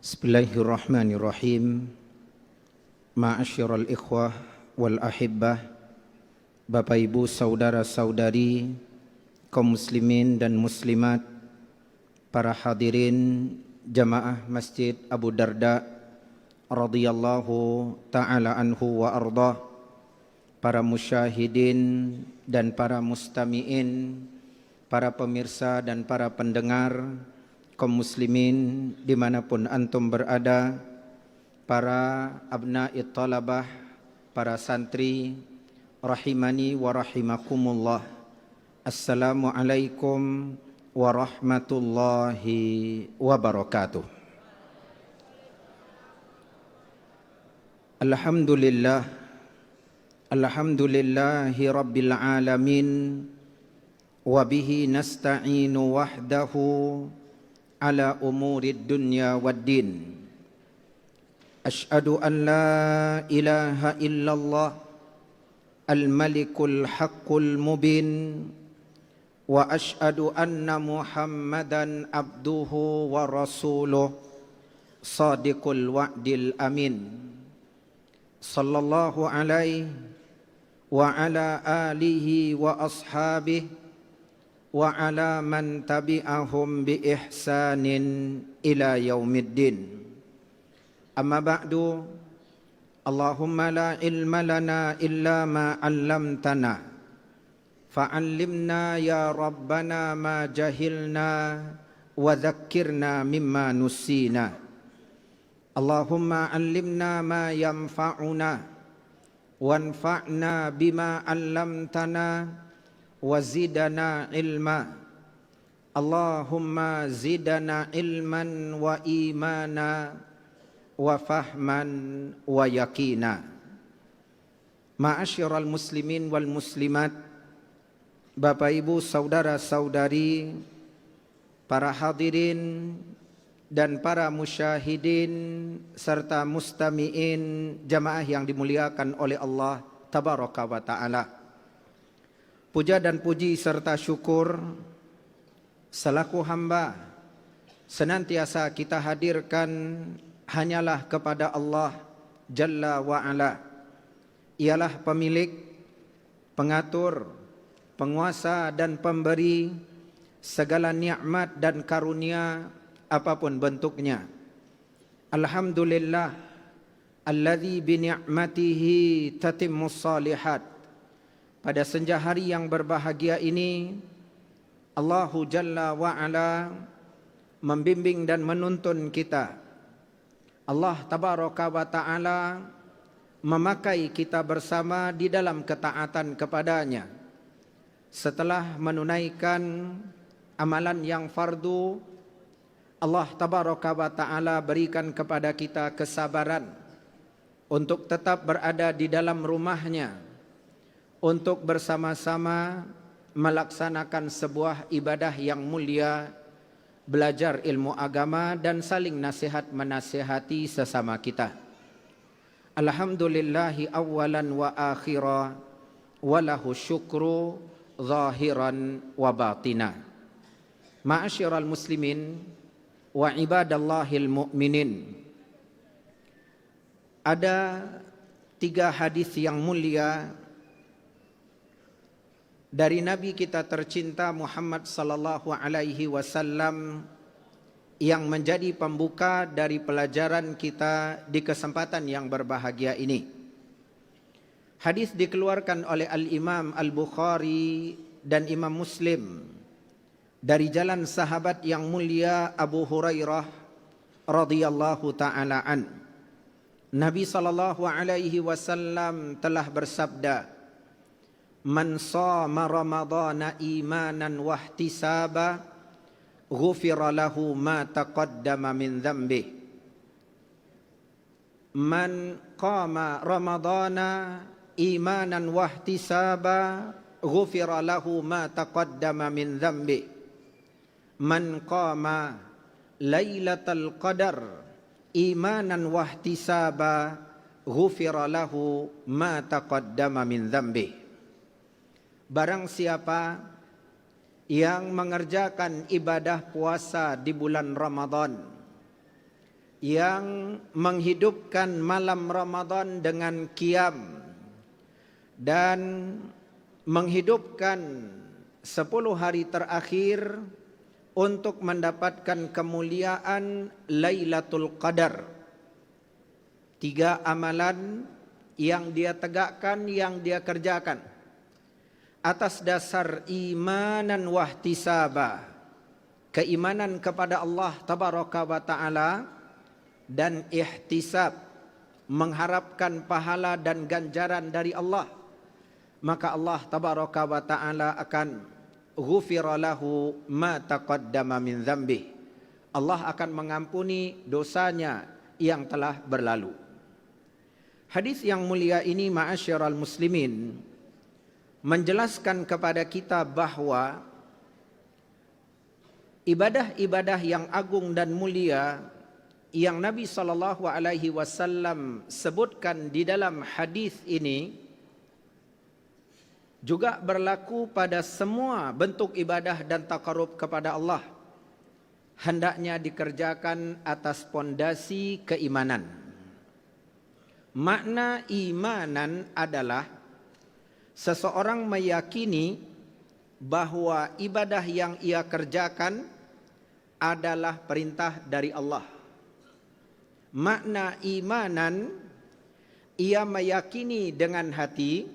Bismillahirrahmanirrahim. Ma'asyiral ikhwah wal ahibbah, Bapak Ibu saudara-saudari kaum muslimin dan muslimat, para hadirin jamaah Masjid Abu Darda radhiyallahu taala anhu wa ardah, para musyahidin dan para mustami'in, para pemirsa dan para pendengar kaum muslimin dimanapun antum berada, para abna'i talabah, para santri rahimani wa rahimakumullah. Assalamualaikum warahmatullahi wabarakatuh. Alhamdulillah, alhamdulillahi rabbil alamin, wa bihi nasta'inu wahdahu ala umurid dunya waddin. Ashhadu an la ilaha illallah al-malikul haqqul mubin, wa ashhadu anna muhammadan abduhu wa rasuluh sadiqul wa'dil amin. Sallallahu alaihi wa ala alihi wa ashabihi wa ala man tabi'ahum bi ihsanin ila yaumiddin. Amma ba'du. Allahumma la ilma lana illa ma 'allamtana, fa'allimna ya rabbana ma jahilna wa dhakkirna mimma nusina. Allahumma 'allimna ma yanfa'una wanfa'na bima 'allamtana wazidana ilma. Allahumma zidana ilman wa imana wa fahman wa yakina. Ma'asyiral muslimin wal muslimat, Bapak Ibu saudara-saudari, para hadirin dan para musyahidin serta mustami'in jamaah yang dimuliakan oleh Allah tabaraka wa ta'ala. Puja dan puji serta syukur selaku hamba senantiasa kita hadirkan hanyalah kepada Allah Jalla wa'ala. Ialah pemilik, pengatur, penguasa dan pemberi segala nikmat dan karunia apapun bentuknya. Alhamdulillah alladzi bi ni'matihi tatimmus shalihat. Pada senja hari yang berbahagia ini, Allahu Jalla wa'ala membimbing dan menuntun kita. Allah Tabaraka wa ta'ala memakai kita bersama di dalam ketaatan kepadanya. Setelah menunaikan amalan yang fardu, Allah Tabaraka wa ta'ala berikan kepada kita kesabaran untuk tetap berada di dalam rumahnya, untuk bersama-sama melaksanakan sebuah ibadah yang mulia, belajar ilmu agama dan saling nasihat menasihati sesama kita. Alhamdulillahi awalan wa akhira, walahu syukru zahiran wa batina. Ma'asyiral muslimin wa ibadallahil mu'minin. Ada 3 hadis yang mulia dari Nabi kita tercinta Muhammad sallallahu alaihi wasallam yang menjadi pembuka dari pelajaran kita di kesempatan yang berbahagia ini. Hadis dikeluarkan oleh Al-Imam Al-Bukhari dan Imam Muslim dari jalan sahabat yang mulia Abu Hurairah radhiyallahu taala an. Nabi sallallahu alaihi wasallam telah bersabda, Man shama Ramadhana imanan wahtisaba, ghufira lahu ma taqaddama min dhanbi. Man qama Ramadhana imanan wahtisaba, ghufira lahu ma taqaddama min dhanbi. Man qama lailatal qadar imanan wahtisaba, ghufira lahu ma taqaddama min dhanbi. Barang siapa yang mengerjakan ibadah puasa di bulan Ramadan yang menghidupkan malam Ramadan dengan qiyam dan menghidupkan 10 hari terakhir untuk mendapatkan kemuliaan Lailatul Qadar. 3 amalan yang dia tegakkan, yang dia kerjakan atas dasar imanan wahtisaba, keimanan kepada Allah tabaraka wa taala, dan ihtisab, mengharapkan pahala dan ganjaran dari Allah, maka Allah tabaraka wa taala akan ghufira lahu ma taqaddama min dzambih. Allah akan mengampuni dosanya yang telah berlalu. Hadis yang mulia ini, ma'asyiral muslimin, menjelaskan kepada kita bahwa ibadah-ibadah yang agung dan mulia yang Nabi SAW sebutkan di dalam hadis ini juga berlaku pada semua bentuk ibadah dan taqarrub kepada Allah. Hendaknya dikerjakan atas pondasi keimanan. Makna imanan adalah seseorang meyakini bahwa ibadah yang ia kerjakan adalah perintah dari Allah. Makna imanan, ia meyakini dengan hati,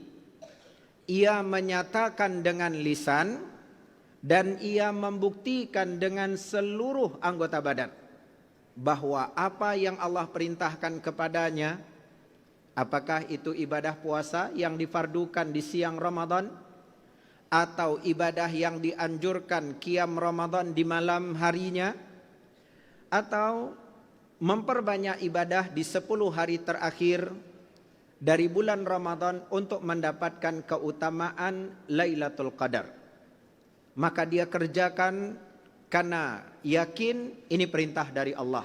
ia menyatakan dengan lisan, dan ia membuktikan dengan seluruh anggota badan bahwa apa yang Allah perintahkan kepadanya, apakah itu ibadah puasa yang difardukan di siang Ramadan, atau ibadah yang dianjurkan qiyam Ramadan di malam harinya, atau memperbanyak ibadah di 10 hari terakhir dari bulan Ramadan untuk mendapatkan keutamaan Lailatul Qadar, maka dia kerjakan karena yakin ini perintah dari Allah.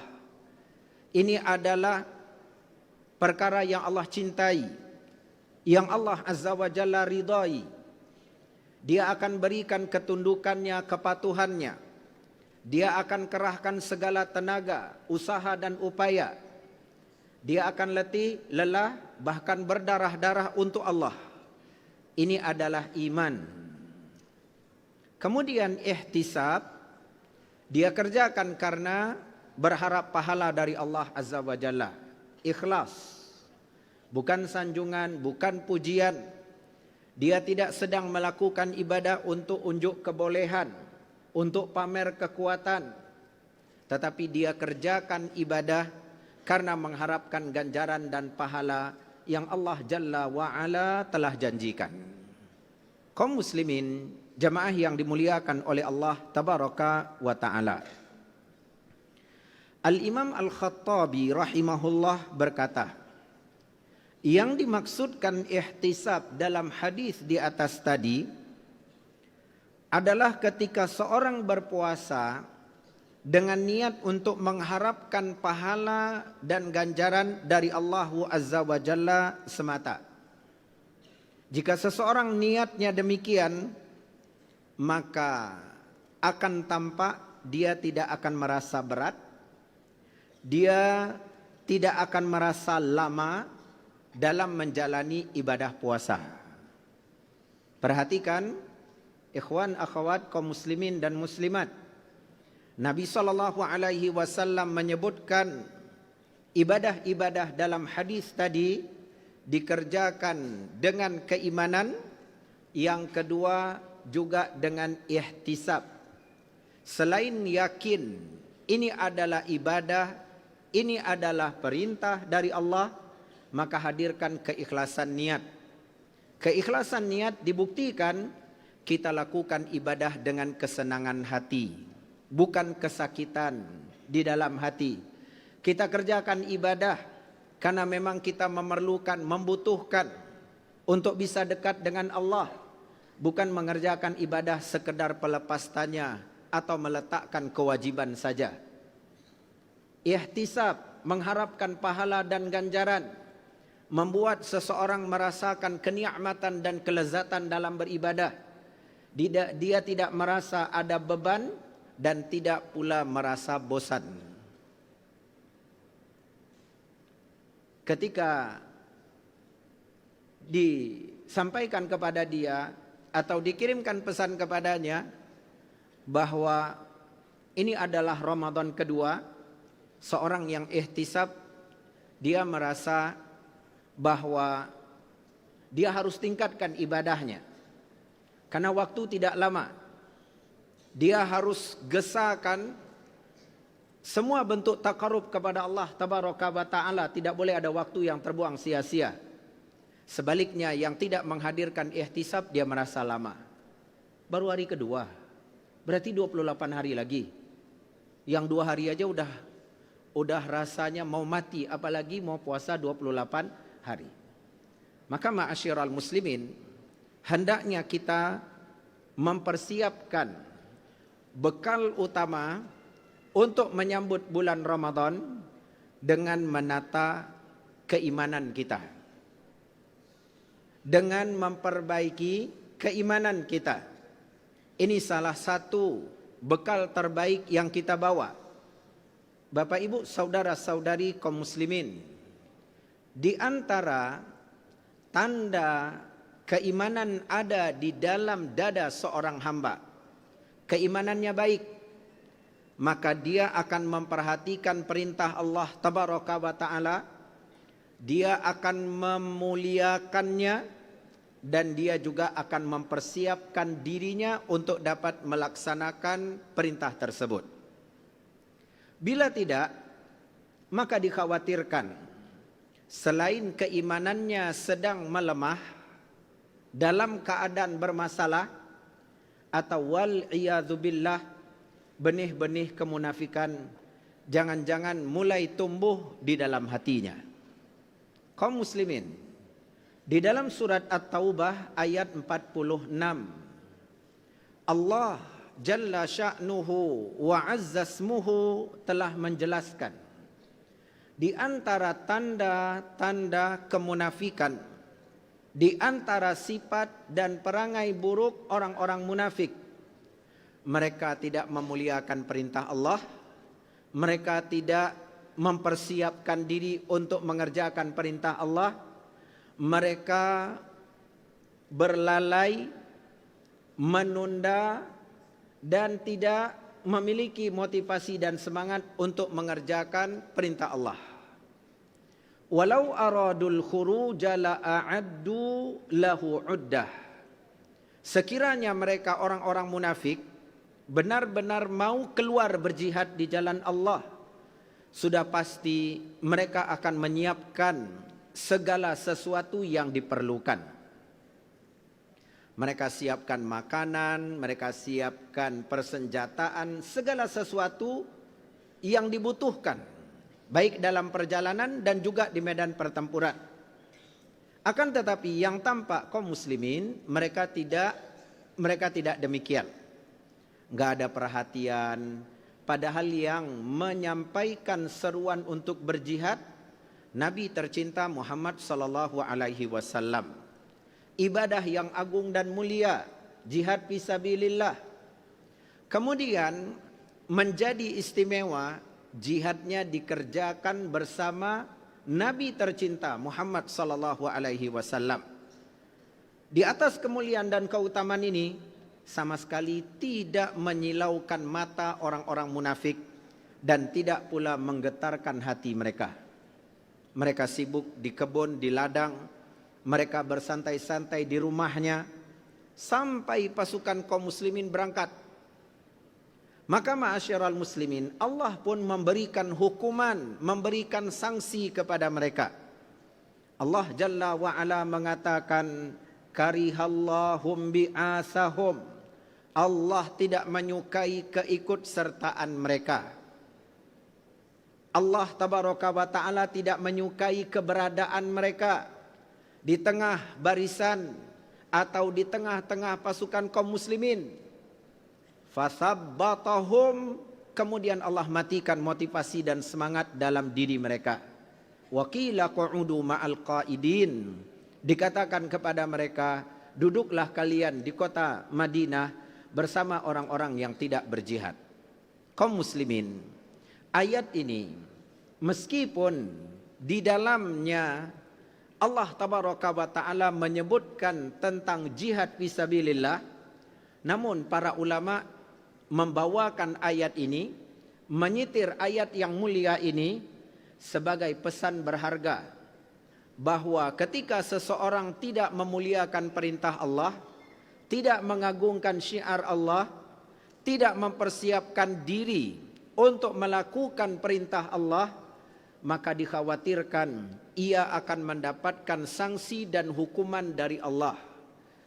Ini adalah perkara yang Allah cintai, yang Allah Azza wa Jalla ridai. Dia akan berikan ketundukannya, kepatuhannya. Dia akan kerahkan segala tenaga, usaha dan upaya. Dia akan letih, lelah, bahkan berdarah-darah untuk Allah. Ini adalah iman. Kemudian ihtisab, dia kerjakan karena berharap pahala dari Allah Azza wa Jalla. Ikhlas, bukan sanjungan, bukan pujian. Dia tidak sedang melakukan ibadah untuk unjuk kebolehan, untuk pamer kekuatan, tetapi dia kerjakan ibadah karena mengharapkan ganjaran dan pahala yang Allah Jalla wa'ala telah janjikan. Kaum muslimin, jamaah yang dimuliakan oleh Allah tabaraka wa ta'ala. Al-Imam Al-Khattabi rahimahullah berkata, yang dimaksudkan ihtisab dalam hadis di atas tadi adalah ketika seorang berpuasa dengan niat untuk mengharapkan pahala dan ganjaran dari Allah Azza wa Jalla semata. Jika seseorang niatnya demikian, maka akan tampak dia tidak akan merasa berat, dia tidak akan merasa lama dalam menjalani ibadah puasa. Perhatikan, ikhwan akhwat kaum muslimin dan muslimat, Nabi SAW menyebutkan ibadah-ibadah dalam hadis tadi dikerjakan dengan keimanan, yang kedua juga dengan ihtisab. Selain yakin ini adalah ibadah, ini adalah perintah dari Allah, maka hadirkan keikhlasan niat. Keikhlasan niat dibuktikan kita lakukan ibadah dengan kesenangan hati, bukan kesakitan di dalam hati. Kita kerjakan ibadah karena memang kita memerlukan, membutuhkan untuk bisa dekat dengan Allah, bukan mengerjakan ibadah sekedar pelepas tanya atau meletakkan kewajiban saja. Ihtisab, mengharapkan pahala dan ganjaran, membuat seseorang merasakan kenikmatan dan kelezatan dalam beribadah. Dia tidak merasa ada beban dan tidak pula merasa bosan. ketika disampaikan kepada dia atau dikirimkan pesan kepadanya bahwa ini adalah Ramadan kedua, seorang yang ihtisab, dia merasa bahwa dia harus tingkatkan ibadahnya. Karena waktu tidak lama. Dia harus gesahkan semua bentuk takarub kepada Allah Tabaraka wa Ta'ala. Tidak boleh ada waktu yang terbuang sia-sia. Sebaliknya yang tidak menghadirkan ihtisab, dia merasa lama. Baru hari kedua, berarti 28 hari lagi. Yang 2 hari aja udah rasanya mau mati, apalagi mau puasa 28 hari. Maka ma'asyiral muslimin, hendaknya kita mempersiapkan bekal utama untuk menyambut bulan Ramadan dengan menata keimanan kita, dengan memperbaiki keimanan kita. Ini salah satu bekal terbaik yang kita bawa. Bapak Ibu, saudara-saudari kaum muslimin, di antara tanda keimanan ada di dalam dada seorang hamba, keimanannya baik, maka dia akan memperhatikan perintah Allah Tabaraka wa Ta'ala, dia akan memuliakannya, dan dia juga akan mempersiapkan dirinya untuk dapat melaksanakan perintah tersebut. Bila tidak, maka dikhawatirkan selain keimanannya sedang melemah, dalam keadaan bermasalah, atau wal iyadzubillah, benih-benih kemunafikan jangan-jangan mulai tumbuh di dalam hatinya. Kaum muslimin, di dalam surat At-Taubah ayat 46, Allah Jalla sya'nuhu wa azzasmuhu telah menjelaskan di antara tanda-tanda kemunafikan, di antara sifat dan perangai buruk orang-orang munafik, mereka tidak memuliakan perintah Allah, mereka tidak mempersiapkan diri untuk mengerjakan perintah Allah, mereka berlalai, menunda, dan tidak memiliki motivasi dan semangat untuk mengerjakan perintah Allah. Walau aradul khuruja la'addu lahu uddah. Sekiranya mereka orang-orang munafik benar-benar mau keluar berjihad di jalan Allah, sudah pasti mereka akan menyiapkan segala sesuatu yang diperlukan. Mereka siapkan makanan, mereka siapkan persenjataan, segala sesuatu yang dibutuhkan, baik dalam perjalanan dan juga di medan pertempuran. Akan tetapi yang tampak kaum muslimin, mereka tidak demikian. Enggak ada perhatian, padahal yang menyampaikan seruan untuk berjihad Nabi tercinta Muhammad sallallahu alaihi wasallam. Ibadah yang agung dan mulia, jihad fisabilillah. Kemudian menjadi istimewa, jihadnya dikerjakan bersama Nabi tercinta Muhammad sallallahu alaihi wasallam. Di atas kemuliaan dan keutamaan ini sama sekali tidak menyilaukan mata orang-orang munafik dan tidak pula menggetarkan hati mereka. Mereka sibuk di kebun, di ladang, mereka bersantai-santai di rumahnya sampai pasukan kaum muslimin berangkat. Maka ma'asyiral muslimin, Allah pun memberikan hukuman, memberikan sanksi kepada mereka. Allah Jalla wa'ala mengatakan, karihallahum bi'asahum. Allah tidak menyukai keikutsertaan mereka. Allah Tabaraka wa Ta'ala tidak menyukai keberadaan mereka di tengah barisan atau di tengah-tengah pasukan kaum muslimin. Fasabbatahum, kemudian Allah matikan motivasi dan semangat dalam diri mereka. Wa qila qu'udu ma'al qa'idin, dikatakan kepada mereka, duduklah kalian di kota Madinah bersama orang-orang yang tidak berjihad. Kaum muslimin, ayat ini meskipun di dalamnya Allah tabaraka wa taala menyebutkan tentang jihad fisabilillah, namun para ulama membawakan ayat ini, menyitir ayat yang mulia ini sebagai pesan berharga bahwa ketika seseorang tidak memuliakan perintah Allah, tidak mengagungkan syiar Allah, tidak mempersiapkan diri untuk melakukan perintah Allah, maka dikhawatirkan ia akan mendapatkan sanksi dan hukuman dari Allah.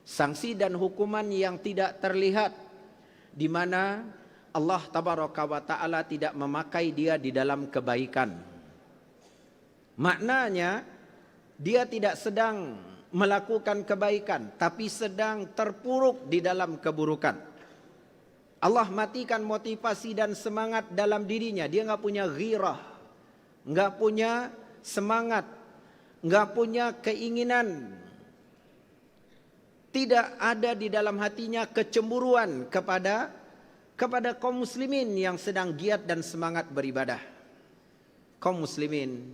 Sanksi dan hukuman yang tidak terlihat, di mana Allah tabaraka wa ta'ala tidak memakai dia di dalam kebaikan. Maknanya dia tidak sedang melakukan kebaikan, tapi sedang terpuruk di dalam keburukan. Allah matikan motivasi dan semangat dalam dirinya. Dia nggak punya ghirah, nggak punya semangat, nggak punya keinginan. Tidak ada di dalam hatinya kecemburuan kepada kaum muslimin yang sedang giat dan semangat beribadah. Kaum muslimin,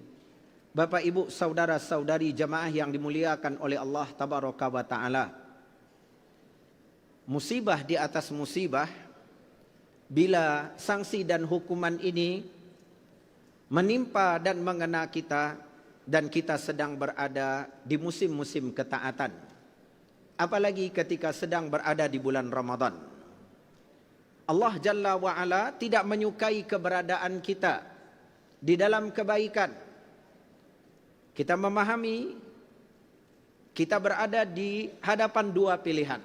Bapak Ibu, saudara-saudari jamaah yang dimuliakan oleh Allah tabaraka wa taala. Musibah di atas musibah, bila sanksi dan hukuman ini menimpa dan mengena kita, dan kita sedang berada di musim-musim ketaatan, apalagi ketika sedang berada di bulan Ramadan. Allah Jalla wa'ala tidak menyukai keberadaan kita di dalam kebaikan. Kita memahami kita berada di hadapan dua pilihan.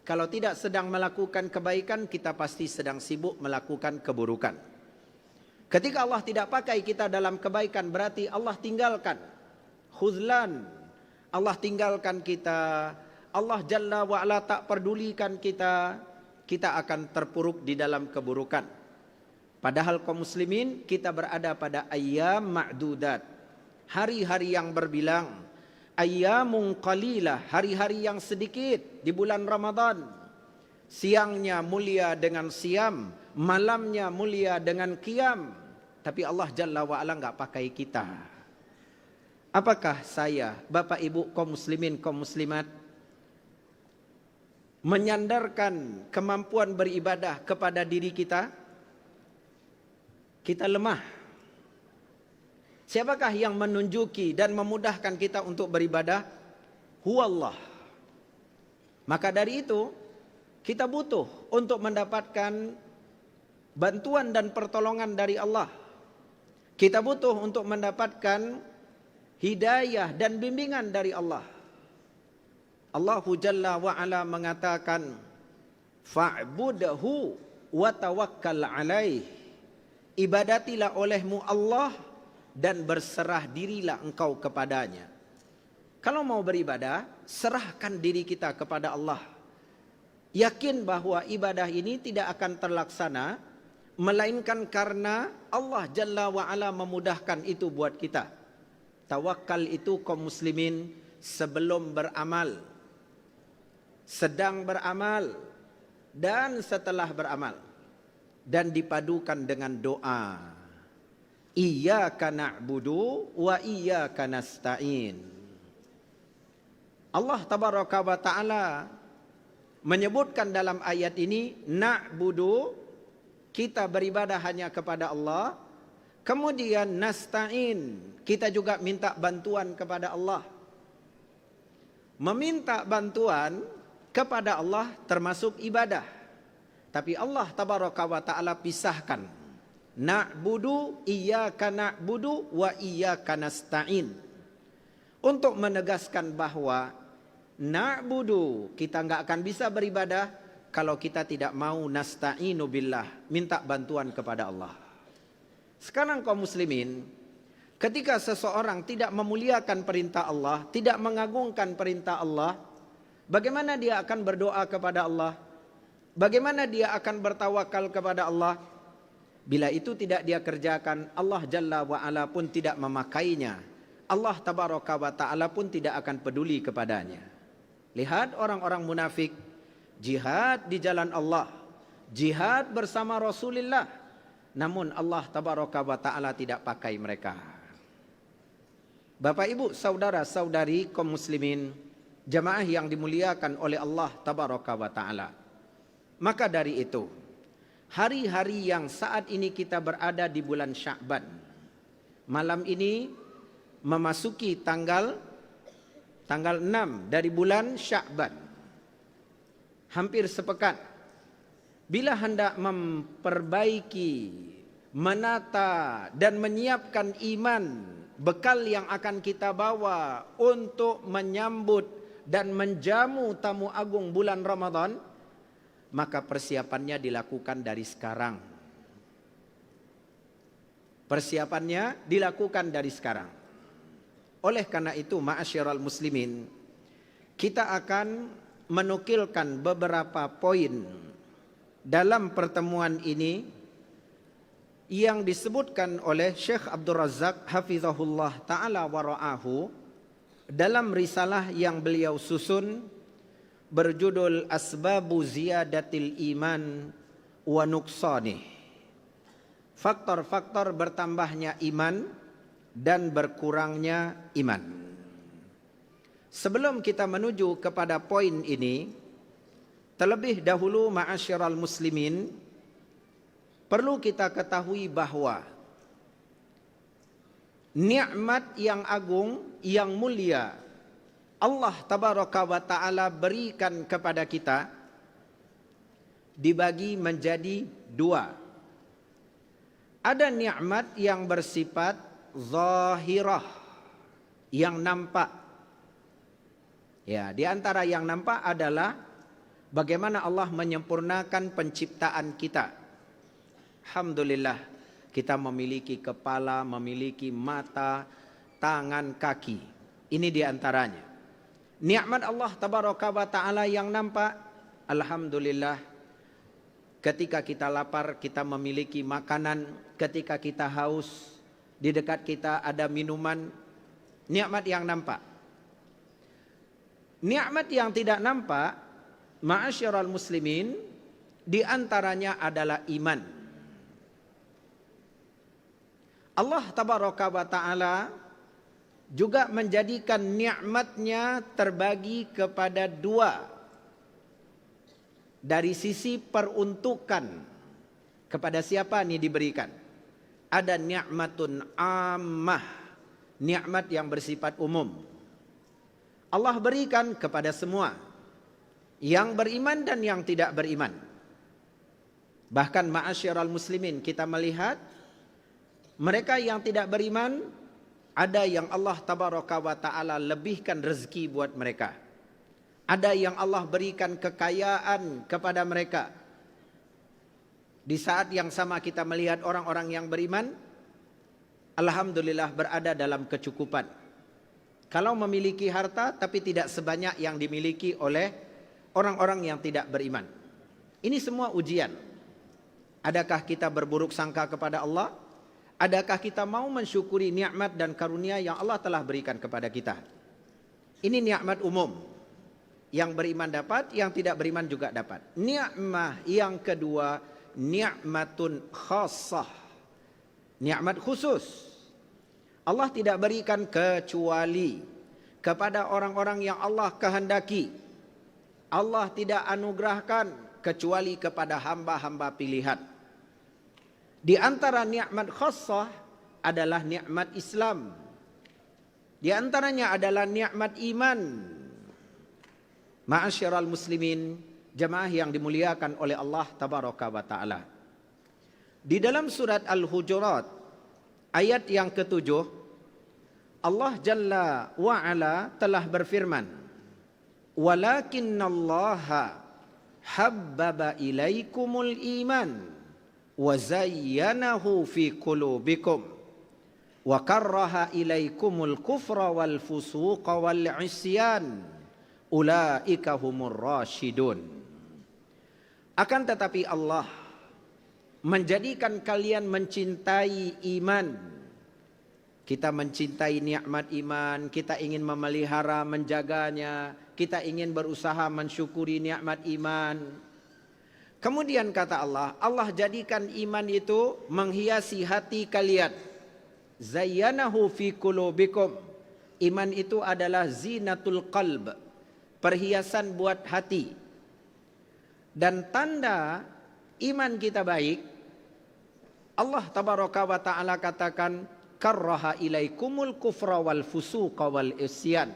Kalau tidak sedang melakukan kebaikan, kita pasti sedang sibuk melakukan keburukan. Ketika Allah tidak pakai kita dalam kebaikan, berarti Allah tinggalkan. Khuzlan, Allah tinggalkan kita. Allah Jalla wa'ala tak pedulikan kita. Kita akan terpuruk di dalam keburukan. Padahal kaum muslimin, kita berada pada ayyam ma'dudat, hari-hari yang berbilang. Ayyamun qalilah, hari-hari yang sedikit di bulan Ramadan. Siangnya mulia dengan siam, malamnya mulia dengan qiyam. Tapi Allah Jalla wa'ala enggak pakai kita. Apakah saya, Bapak Ibu kaum muslimin, kaum muslimat, menyandarkan kemampuan beribadah kepada diri kita? Kita lemah. Siapakah yang menunjuki dan memudahkan kita untuk beribadah? Huwallah. Maka dari itu, kita butuh untuk mendapatkan bantuan dan pertolongan dari Allah. Kita butuh untuk mendapatkan hidayah dan bimbingan dari Allah. Allahu Jalla wa'ala mengatakan, fa'budhu wa tawakkal alaih. Ibadatilah olehmu Allah dan berserah dirilah engkau kepadanya. Kalau mau beribadah, serahkan diri kita kepada Allah. Yakin bahwa ibadah ini tidak akan terlaksana, melainkan karena Allah Jalla wa'ala memudahkan itu buat kita. Tawakal itu kaum muslimin sebelum beramal, sedang beramal, dan setelah beramal. Dan dipadukan dengan doa. Iyyaka na'budu wa iyyaka nasta'in. Allah tabaraka wa ta'ala menyebutkan dalam ayat ini, na'budu, kita beribadah hanya kepada Allah. Kemudian nasta'in, kita juga minta bantuan kepada Allah. Meminta bantuan kepada Allah termasuk ibadah. Tapi Allah tabaraka wa ta'ala pisahkan. Na'budu, iyyaka na'budu wa iyyaka nasta'in. Untuk menegaskan bahwa na'budu, kita enggak akan bisa beribadah kalau kita tidak mau nasta'inu billah, minta bantuan kepada Allah. Sekarang kaum muslimin, ketika seseorang tidak memuliakan perintah Allah, tidak mengagungkan perintah Allah, bagaimana dia akan berdoa kepada Allah? Bagaimana dia akan bertawakal kepada Allah? Bila itu tidak dia kerjakan, Allah Jalla wa'ala pun tidak memakainya. Allah tabaraka wa ta'ala pun tidak akan peduli kepadanya. Lihat orang-orang munafik, jihad di jalan Allah, jihad bersama Rasulullah, namun Allah tabaraka wa ta'ala tidak pakai mereka. Bapak Ibu, saudara-saudari kaum muslimin, jamaah yang dimuliakan oleh Allah Tabaraka wa Ta'ala. Maka dari itu, hari-hari yang saat ini kita berada di bulan Sya'ban, malam ini memasuki tanggal 6 dari bulan Sya'ban, hampir sepekan. Bila hendak memperbaiki, menata dan menyiapkan iman, bekal yang akan kita bawa untuk menyambut dan menjamu tamu agung bulan Ramadan, maka persiapannya dilakukan dari sekarang. Persiapannya dilakukan dari sekarang. Oleh karena itu, ma'asyiral muslimin, kita akan menukilkan beberapa poin dalam pertemuan ini yang disebutkan oleh Syekh Abdul Razak hafizahullah ta'ala wa ra'ahu dalam risalah yang beliau susun berjudul Asbabu Ziyadatil Iman wa Nuqsanih. Faktor-faktor bertambahnya iman dan berkurangnya iman. Sebelum kita menuju kepada poin ini, terlebih dahulu ma'asyiral muslimin, perlu kita ketahui bahwa nikmat yang agung, yang mulia Allah Tabaraka wa Ta'ala berikan kepada kita dibagi menjadi dua. Ada nikmat yang bersifat zahirah, yang nampak. Ya, di antara yang nampak adalah bagaimana Allah menyempurnakan penciptaan kita. Alhamdulillah, kita memiliki kepala, memiliki mata, tangan, kaki. Ini di antaranya. Nikmat Allah Tabaraka wa Ta'ala yang nampak, alhamdulillah, ketika kita lapar kita memiliki makanan, ketika kita haus di dekat kita ada minuman, nikmat yang nampak. Nikmat yang tidak nampak, ma'asyiral muslimin, di antaranya adalah iman. Allah Tabaraka wa Ta'ala juga menjadikan nikmatnya terbagi kepada dua. Dari sisi peruntukan, kepada siapa ini diberikan? Ada nikmatun ammah, nikmat yang bersifat umum. Allah berikan kepada semua, yang beriman dan yang tidak beriman. Bahkan ma'asyiral muslimin, kita melihat mereka yang tidak beriman, ada yang Allah Tabaraka wa Ta'ala lebihkan rezeki buat mereka. Ada yang Allah berikan kekayaan kepada mereka. Di saat yang sama kita melihat orang-orang yang beriman, alhamdulillah berada dalam kecukupan. Kalau memiliki harta tapi tidak sebanyak yang dimiliki oleh orang-orang yang tidak beriman. Ini semua ujian. Adakah kita berburuk sangka kepada Allah? Adakah kita mau mensyukuri nikmat dan karunia yang Allah telah berikan kepada kita? Ini nikmat umum. Yang beriman dapat, yang tidak beriman juga dapat. Nikmat yang kedua, nikmatun khassah. Nikmat khusus. Allah tidak berikan kecuali kepada orang-orang yang Allah kehendaki. Allah tidak anugerahkan kecuali kepada hamba-hamba pilihan. Di antara nikmat khassah adalah nikmat Islam. Di antaranya adalah nikmat iman. Ma'asyiral muslimin, jamaah yang dimuliakan oleh Allah Tabaraka wa Ta'ala. Di dalam surat Al-Hujurat, ayat yang ke-7, Allah Jalla wa'ala telah berfirman, "Walakinnallaha habbaba ilaikumul iman wa zayyanahu fi qulubikum wa karraha ilaikumul kufra wal fusuqa wal isyan ulaika humur rasyidun." Akan tetapi Allah menjadikan kalian mencintai iman. Kita mencintai nikmat iman, kita ingin memelihara, menjaganya, kita ingin berusaha mensyukuri nikmat iman. Kemudian kata Allah, Allah jadikan iman itu menghiasi hati kalian. Zayyanahu fi qulubikum. Iman itu adalah zinatul qalb, perhiasan buat hati. Dan tanda iman kita baik, Allah tabaraka wa ta'ala katakan, karraha ilaikumul kufra wal fusuqa wal isyan.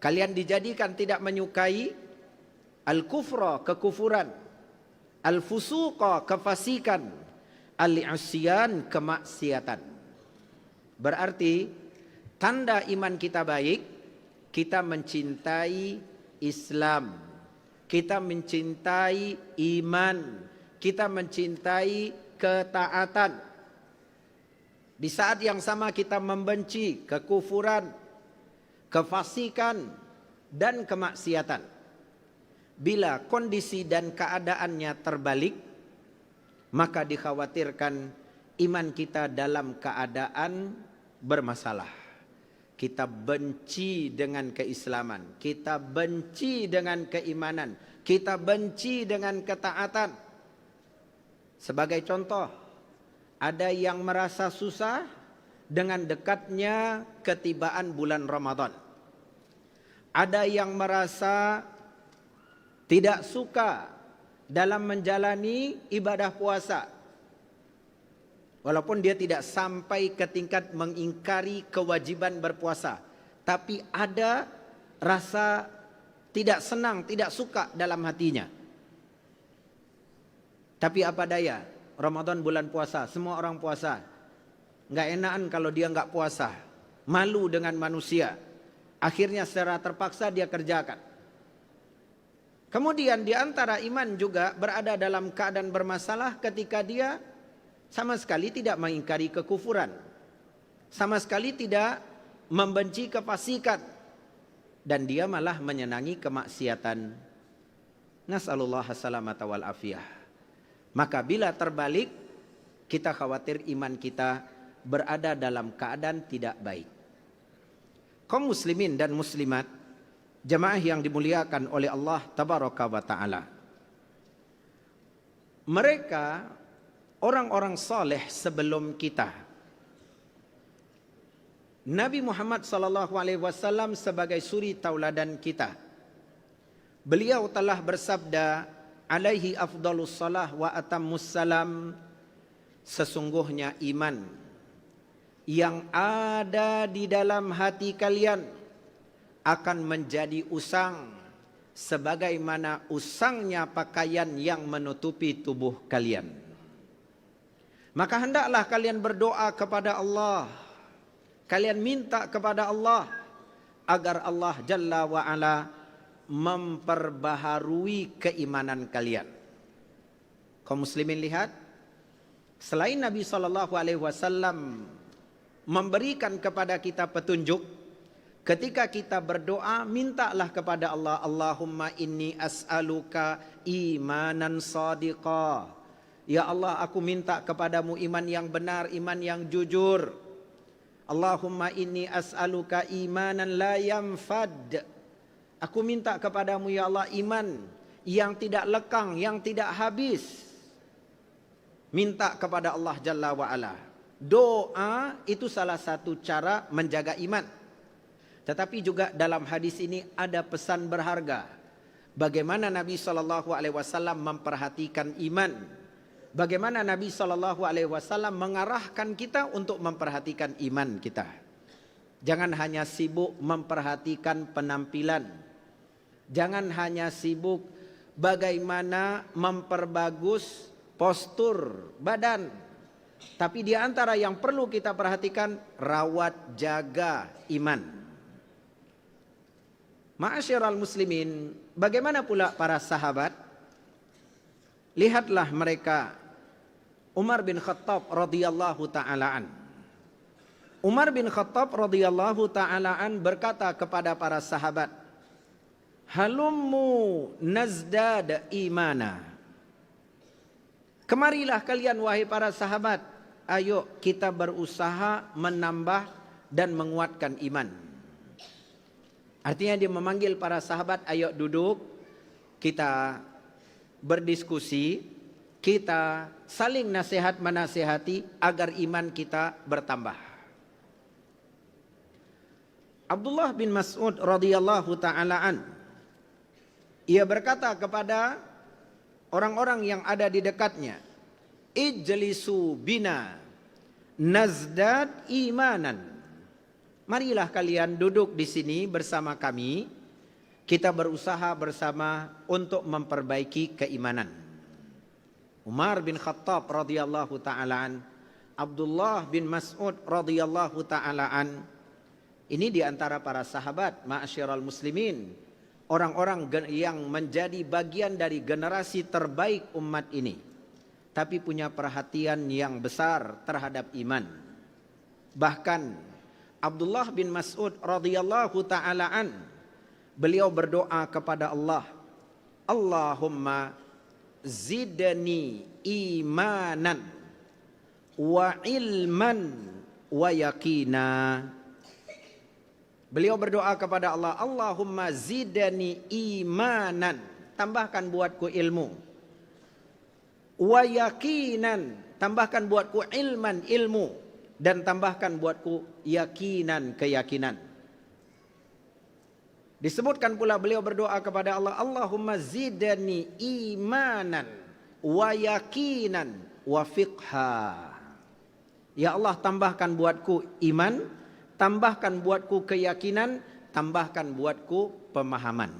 Kalian dijadikan tidak menyukai al-kufra, kekufuran, al-fusuqa, kefasikan, al-isyan, kemaksiatan. Berarti tanda iman kita baik, kita mencintai Islam, kita mencintai iman, kita mencintai ketaatan. Di saat yang sama kita membenci kekufuran, kefasikan, dan kemaksiatan. Bila kondisi dan keadaannya terbalik, maka dikhawatirkan iman kita dalam keadaan bermasalah. Kita benci dengan keislaman, kita benci dengan keimanan, kita benci dengan ketaatan. Sebagai contoh, ada yang merasa susah dengan dekatnya ketibaan bulan Ramadan. Ada yang merasa tidak suka dalam menjalani ibadah puasa, walaupun dia tidak sampai ke tingkat mengingkari kewajiban berpuasa, tapi ada rasa tidak senang, tidak suka dalam hatinya. Tapi apa daya, Ramadan bulan puasa, semua orang puasa. Nggak enakan kalau dia nggak puasa, malu dengan manusia. Akhirnya secara terpaksa dia kerjakan. Kemudian di antara iman juga berada dalam keadaan bermasalah ketika dia sama sekali tidak mengingkari kekufuran, sama sekali tidak membenci kefasikan, dan dia malah menyenangi kemaksiatan. Nas'alullah salamata wal afiyah. Maka bila terbalik, kita khawatir iman kita berada dalam keadaan tidak baik. Kaum muslimin dan muslimat, jemaah yang dimuliakan oleh Allah tabaraka wa ta'ala, mereka orang-orang saleh sebelum kita. Nabi Muhammad sallallahu alaihi wasallam sebagai suri tauladan kita. Beliau telah bersabda, alaihi afdalus salah wa atammus salam, sesungguhnya iman yang ada di dalam hati kalian akan menjadi usang sebagaimana usangnya pakaian yang menutupi tubuh kalian. Maka hendaklah kalian berdoa kepada Allah, kalian minta kepada Allah agar Allah Jalla wa Ala memperbaharui keimanan kalian. Kaum muslimin lihat, selain Nabi SAW memberikan kepada kita petunjuk, ketika kita berdoa, mintalah kepada Allah, Allahumma inni as'aluka imanan sadiqa. Ya Allah, aku minta kepadamu iman yang benar, iman yang jujur. Allahumma inni as'aluka imanan la yanfad. Aku minta kepadamu ya Allah iman yang tidak lekang, yang tidak habis. Minta kepada Allah Jalla wa Ala. Doa itu salah satu cara menjaga iman. Tetapi juga dalam hadis ini ada pesan berharga. Bagaimana Nabi SAW memperhatikan iman. Bagaimana Nabi SAW mengarahkan kita untuk memperhatikan iman kita. Jangan hanya sibuk memperhatikan penampilan. Jangan hanya sibuk bagaimana memperbagus postur badan. Tapi di antara yang perlu kita perhatikan, rawat jaga iman. Ma'asyiral muslimin, bagaimana pula para sahabat? Lihatlah mereka. Umar bin Khattab radhiyallahu ta'ala an. Umar bin Khattab radhiyallahu ta'ala an berkata kepada para sahabat, halummu nazdad imana. Kemarilah kalian wahai para sahabat, ayo kita berusaha menambah dan menguatkan iman. Artinya dia memanggil para sahabat, ayo duduk, kita berdiskusi, kita saling nasihat menasihati agar iman kita bertambah. Abdullah bin Mas'ud radhiyallahu taala an, ia berkata kepada orang-orang yang ada di dekatnya, ijlisu bina nazdad imanan. Marilah kalian duduk di sini bersama kami, kita berusaha bersama untuk memperbaiki keimanan. Umar bin Khattab radhiyallahu taala an, Abdullah bin Mas'ud radhiyallahu taala an, ini di antara para sahabat ma'asyiral muslimin, orang-orang yang menjadi bagian dari generasi terbaik umat ini, tapi punya perhatian yang besar terhadap iman. Bahkan Abdullah bin Mas'ud radhiyallahu taala an, beliau berdoa kepada Allah, Allahumma zidni imanan wa ilman wa yakina. Beliau berdoa kepada Allah, Allahumma zidni imanan, tambahkan buatku ilmu. Wa yakinan, tambahkan buatku ilman, ilmu. Dan tambahkan buatku yakinan, keyakinan. Disebutkan pula beliau berdoa kepada Allah, Allahumma zidni imanan wa yakinan wa fiqha. Ya Allah, tambahkan buatku iman, tambahkan buatku keyakinan, tambahkan buatku pemahaman.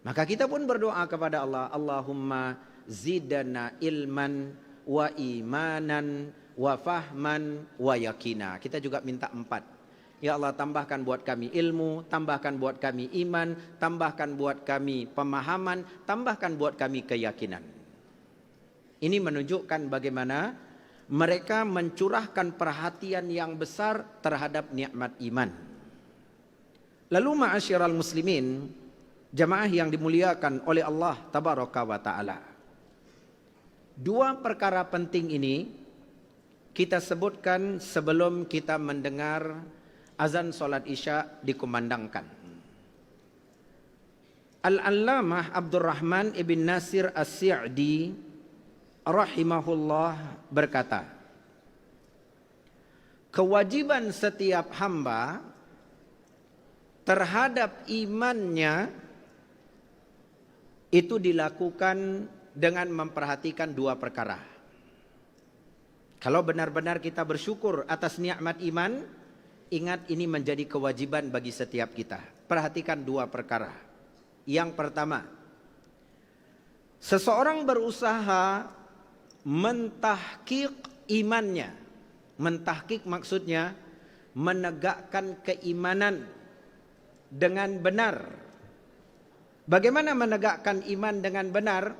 Maka kita pun berdoa kepada Allah, Allahumma zidna ilman wa imanan wa fahman wa yakina. Kita juga minta 4. Ya Allah, tambahkan buat kami ilmu, tambahkan buat kami iman, tambahkan buat kami pemahaman, tambahkan buat kami keyakinan. Ini menunjukkan bagaimana mereka mencurahkan perhatian yang besar terhadap nikmat iman. Lalu ma'asyiral muslimin, jamaah yang dimuliakan oleh Allah tabaraka wa ta'ala, 2 perkara penting ini kita sebutkan sebelum kita mendengar azan solat isya dikumandangkan. Al-Allamah Abdurrahman ibn Nasir As-Sa'di rahimahullah berkata, kewajiban setiap hamba terhadap imannya itu dilakukan dengan memperhatikan 2 perkara. Kalau benar-benar kita bersyukur atas nikmat iman, ingat ini menjadi kewajiban bagi setiap kita. Perhatikan 2 perkara. Yang pertama, seseorang berusaha mentahqiq imannya. Mentahqiq maksudnya menegakkan keimanan dengan benar. Bagaimana menegakkan iman dengan benar?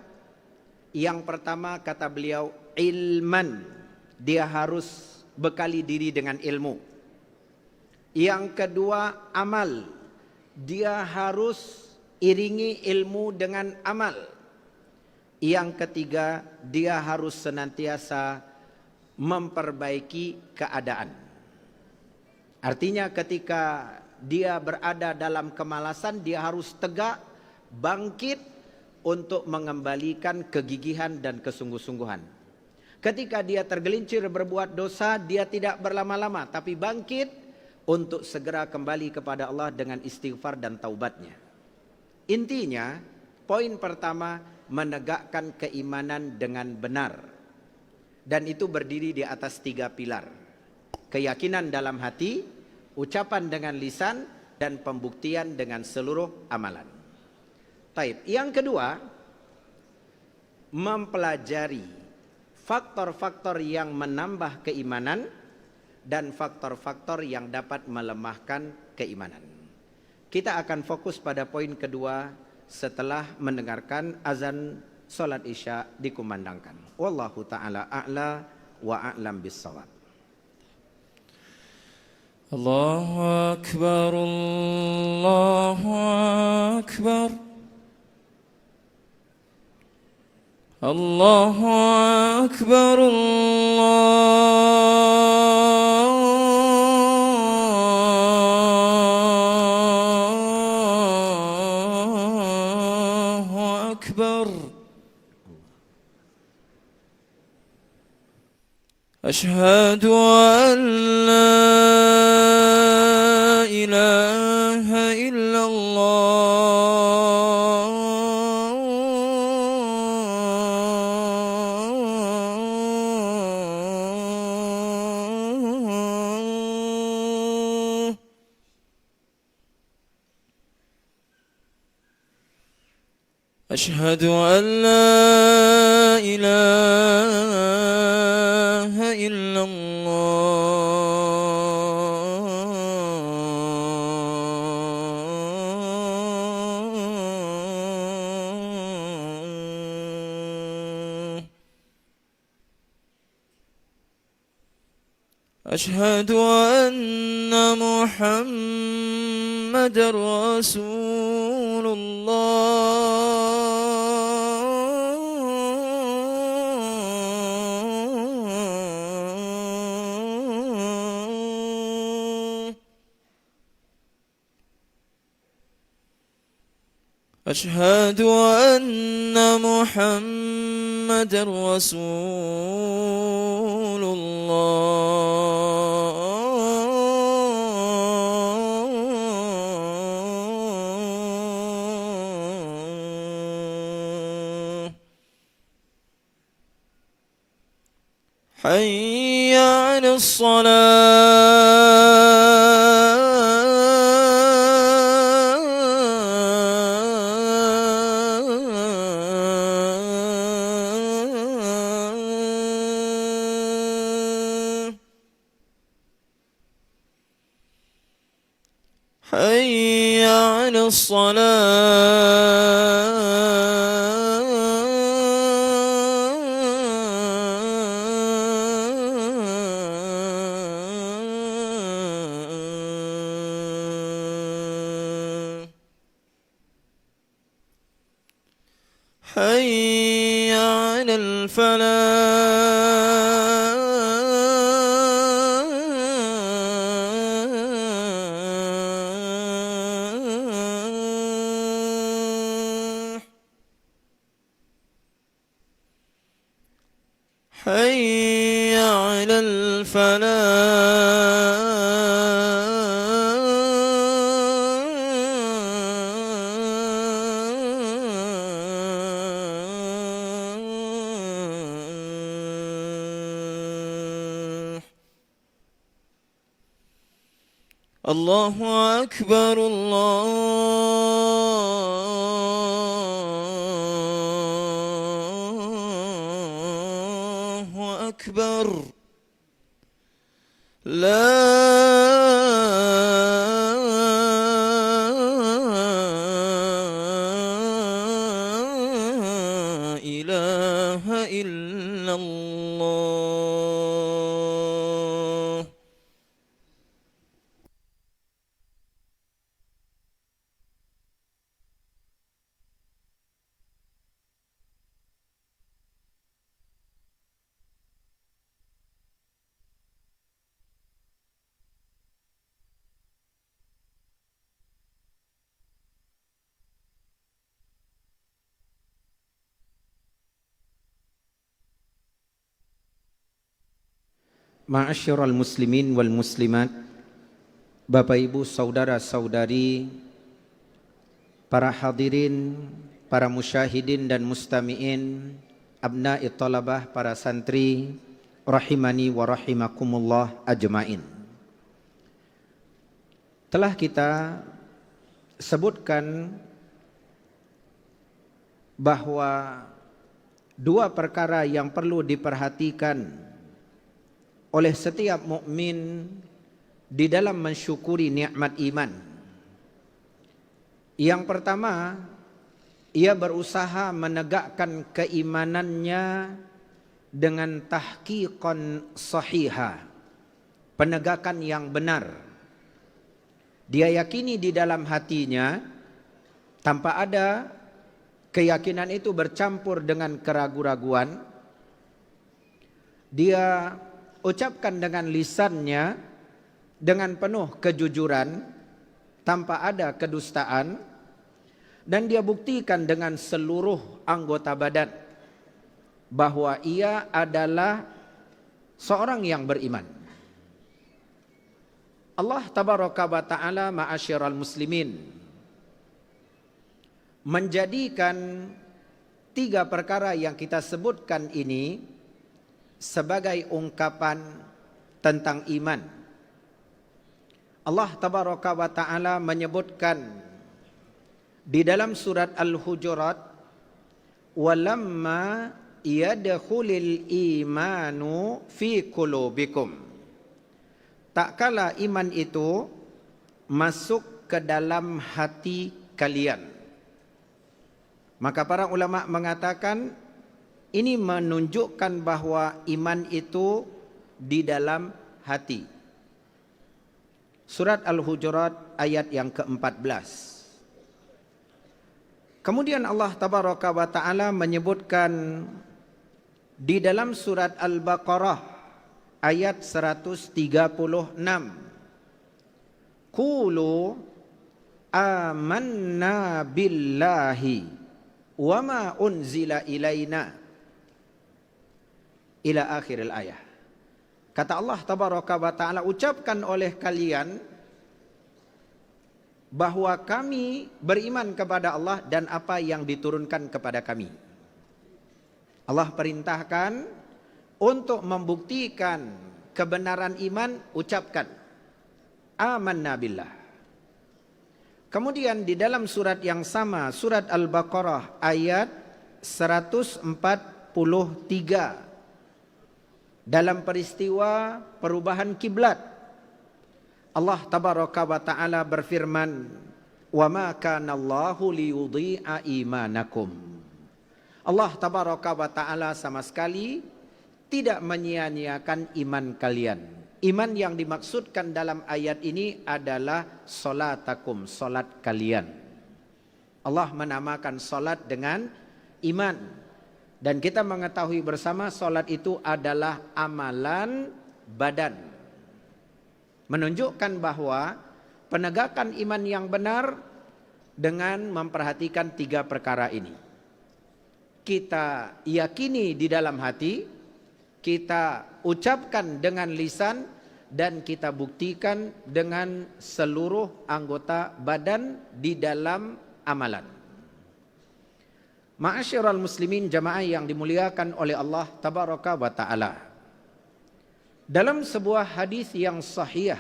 Yang pertama kata beliau, ilman. Dia harus bekali diri dengan ilmu. Yang kedua, amal. Dia harus iringi ilmu dengan amal. Yang ketiga, dia harus senantiasa memperbaiki keadaan. Artinya ketika dia berada dalam kemalasan, dia harus tegak, bangkit untuk mengembalikan kegigihan dan kesungguh-sungguhan. Ketika dia tergelincir berbuat dosa, dia tidak berlama-lama, tapi bangkit untuk segera kembali kepada Allah dengan istighfar dan taubatnya. Intinya, poin pertama, menegakkan keimanan dengan benar. Dan itu berdiri di atas 3 pilar. Keyakinan dalam hati, ucapan dengan lisan, dan pembuktian dengan seluruh amalan. Taib. Yang kedua, mempelajari faktor-faktor yang menambah keimanan dan faktor-faktor yang dapat melemahkan keimanan. Kita akan fokus pada poin kedua setelah mendengarkan azan salat isya dikumandangkan. Wallahu ta'ala a'la wa a'lam bis-shawab. Allahu akbar, Allahu akbar. Allahu akbar, Allahu akbar. Ashhadu an la إله إلا الله أشهد أن لا إله إلا الله أشهد أن محمد رسول الله أشهد أن محمد رسول الله حي على الصلاة حي على الصلاة حي على الفلاح حي على الفلاح الله أكبر الله أكبر لا إله إلا الله Ma'asyiral muslimin wal muslimat, Bapak Ibu saudara-saudari, para hadirin, para musyahidin dan mustami'in, abna'i talabah, para santri, rahimani wa rahimakumullah ajmain. Telah kita sebutkan bahwa dua perkara yang perlu diperhatikan oleh setiap mukmin di dalam mensyukuri nikmat iman. Yang pertama, ia berusaha menegakkan keimanannya dengan tahqiqan sahiha, penegakan yang benar. Dia yakini di dalam hatinya tanpa ada keyakinan itu bercampur dengan keraguan-raguan. Dia ucapkan dengan lisannya dengan penuh kejujuran tanpa ada kedustaan, dan dia buktikan dengan seluruh anggota badan bahwa ia adalah seorang yang beriman. Allah tabaraka wa ta'ala ma'asyiral muslimin menjadikan 3 perkara yang kita sebutkan ini sebagai ungkapan tentang iman. Allah tabaraka wa ta'ala menyebutkan di dalam surat Al-Hujurat, walamma yadkhulil imanu fi qulubikum. Tak kala iman itu masuk ke dalam hati kalian. Maka para ulama mengatakan ini menunjukkan bahwa iman itu di dalam hati. Surat Al-Hujurat ayat yang ke-14. Kemudian Allah tabaraka wa ta'ala menyebutkan di dalam surat Al-Baqarah ayat 136. Qulu amanna billahi wa ma unzila ilaina ila akhiril ayah. Kata Allah tabaraka wa ta'ala, ucapkan oleh kalian bahwa kami beriman kepada Allah dan apa yang diturunkan kepada kami. Allah perintahkan untuk membuktikan kebenaran iman, ucapkan amanna billah. Kemudian di dalam surat yang sama, surat Al-Baqarah ayat 143, dalam peristiwa perubahan kiblat, Allah tabaraka wa ta'ala berfirman, wa ma kana Allahu liyudhi'a imanakum. Allah tabaraka wa ta'ala sama sekali tidak menyia-nyiakan iman kalian. Iman yang dimaksudkan dalam ayat ini adalah salatakum, salat kalian. Allah menamakan salat dengan iman. Dan kita mengetahui bersama salat itu adalah amalan badan. Menunjukkan bahwa penegakan iman yang benar dengan memperhatikan 3 perkara ini. Kita yakini di dalam hati, kita ucapkan dengan lisan, dan kita buktikan dengan seluruh anggota badan di dalam amalan. Ma'asyiral muslimin jamaah yang dimuliakan oleh Allah tabaraka wa ta'ala. Dalam sebuah hadis yang sahih,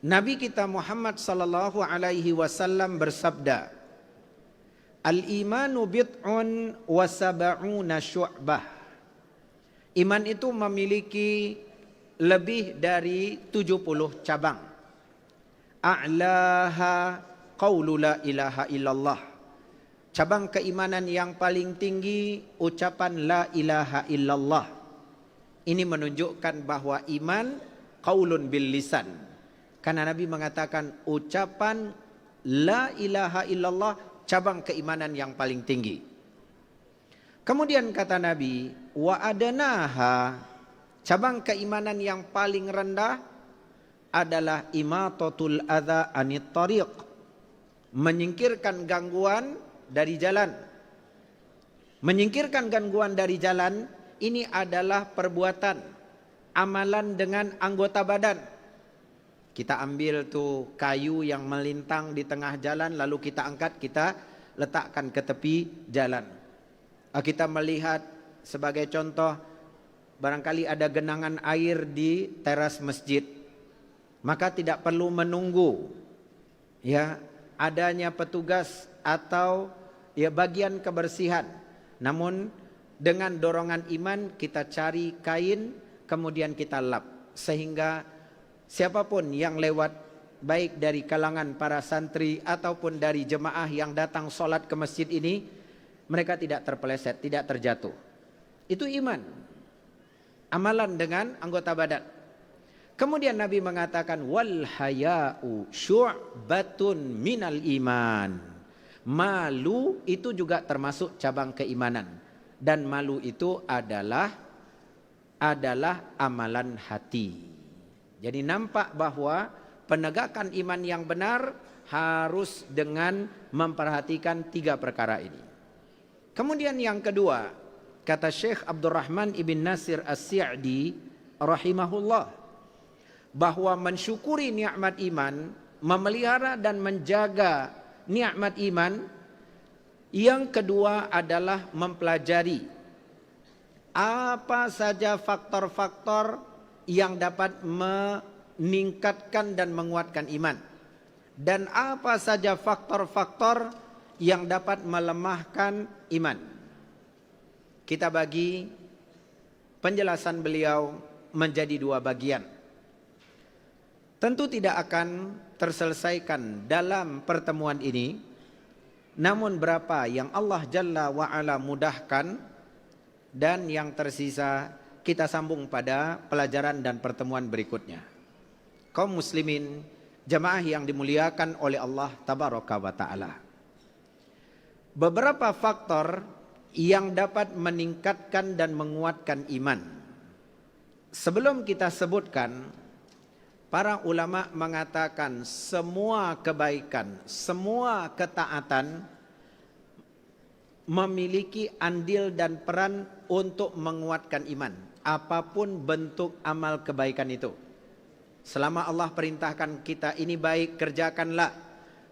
Nabi kita Muhammad sallallahu alaihi wasallam bersabda, al-imanu bid'un wa sab'una syu'bah. Iman itu memiliki lebih dari 70 cabang. A'laha qaulu la ilaha illallah. Cabang keimanan yang paling tinggi ucapan la ilaha illallah. Ini menunjukkan bahwa iman qaulun bil lisan. Karena Nabi mengatakan ucapan la ilaha illallah cabang keimanan yang paling tinggi. Kemudian kata Nabi, wa adanaha, cabang keimanan yang paling rendah adalah imatatul adza anit tariq, menyingkirkan gangguan dari jalan. Menyingkirkan gangguan dari jalan ini adalah perbuatan, amalan dengan anggota badan. Kita ambil tuh kayu yang melintang di tengah jalan, lalu kita angkat, kita letakkan ke tepi jalan. Kita melihat sebagai contoh, barangkali ada genangan air di teras masjid, maka tidak perlu menunggu ya adanya petugas atau ya bagian kebersihan. Namun dengan dorongan iman kita cari kain, kemudian kita lap, sehingga siapapun yang lewat, baik dari kalangan para santri ataupun dari jemaah yang datang sholat ke masjid ini, mereka tidak terpeleset, tidak terjatuh. Itu iman, amalan dengan anggota badan. Kemudian Nabi mengatakan wal haya'u syu'batun minal iman. Malu itu juga termasuk cabang keimanan, dan malu itu adalah amalan hati. Jadi nampak bahwa penegakan iman yang benar harus dengan memperhatikan 3 perkara ini. Kemudian yang kedua, kata Syekh Abdurrahman ibn Nasir As-Sa'di rahimahullah, bahwa mensyukuri nikmat iman, memelihara dan menjaga nikmat iman. Yang kedua adalah mempelajari apa saja faktor-faktor yang dapat meningkatkan dan menguatkan iman, dan apa saja faktor-faktor yang dapat melemahkan iman. Kita bagi penjelasan beliau menjadi dua bagian. Tentu tidak akan terselesaikan dalam pertemuan ini, namun berapa yang Allah Jalla wa'ala mudahkan, dan yang tersisa kita sambung pada pelajaran dan pertemuan berikutnya. Kaum muslimin, jamaah yang dimuliakan oleh Allah Tabaraka wa Ta'ala. Beberapa faktor yang dapat meningkatkan dan menguatkan iman. Sebelum kita sebutkan, para ulama mengatakan semua kebaikan, semua ketaatan memiliki andil dan peran untuk menguatkan iman, apapun bentuk amal kebaikan itu. Selama Allah perintahkan kita ini baik, kerjakanlah,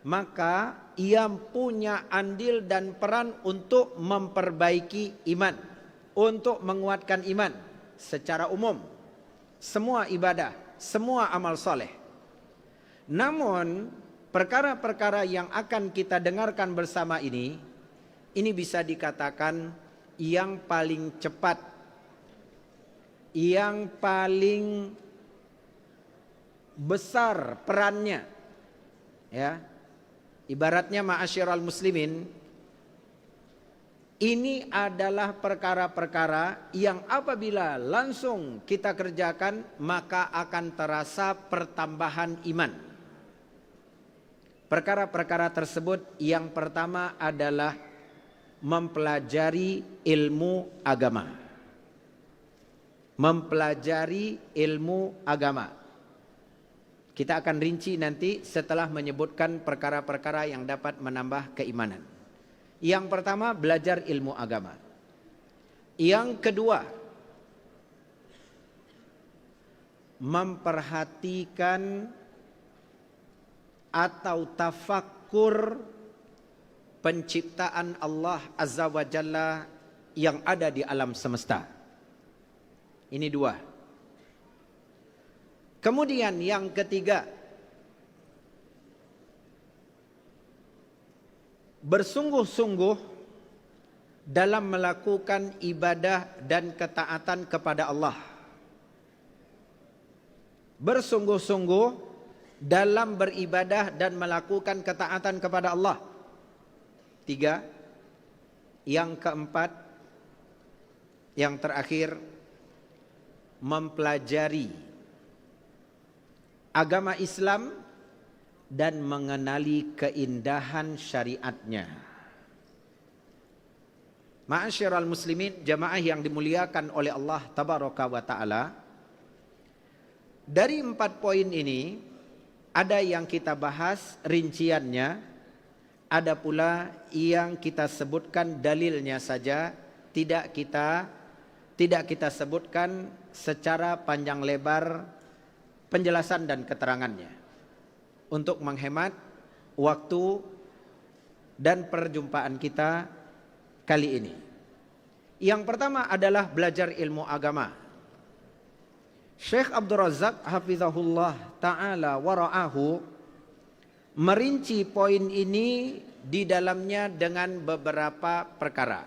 maka ia punya andil dan peran untuk memperbaiki iman, untuk menguatkan iman secara umum. Semua ibadah, semua amal soleh. Namun perkara-perkara yang akan kita dengarkan bersama ini bisa dikatakan yang paling cepat, yang paling besar perannya, ya. Ibaratnya ma'asyiral muslimin, ini adalah perkara-perkara yang apabila langsung kita kerjakan maka akan terasa pertambahan iman. Perkara-perkara tersebut yang pertama adalah mempelajari ilmu agama. Mempelajari ilmu agama. Kita akan rinci nanti setelah menyebutkan perkara-perkara yang dapat menambah keimanan. Yang pertama, belajar ilmu agama. Yang kedua, memperhatikan atau tafakkur penciptaan Allah Azza wa Jalla yang ada di alam semesta. Ini dua. Kemudian yang ketiga, bersungguh-sungguh dalam melakukan ibadah dan ketaatan kepada Allah. Bersungguh-sungguh dalam beribadah dan melakukan ketaatan kepada Allah. Tiga. Yang keempat, yang terakhir, mempelajari agama Islam dan mengenali keindahan syariatnya. Ma'asyiral muslimin, jamaah yang dimuliakan oleh Allah Tabaraka wa Ta'ala, dari 4 poin ini ada yang kita bahas rinciannya, ada pula yang kita sebutkan dalilnya saja, tidak kita sebutkan secara panjang lebar penjelasan dan keterangannya, untuk menghemat waktu dan perjumpaan kita kali ini. Yang pertama adalah belajar ilmu agama. Syekh Abdul Razak hafizahullah ta'ala wara'ahu merinci poin ini di dalamnya dengan beberapa perkara.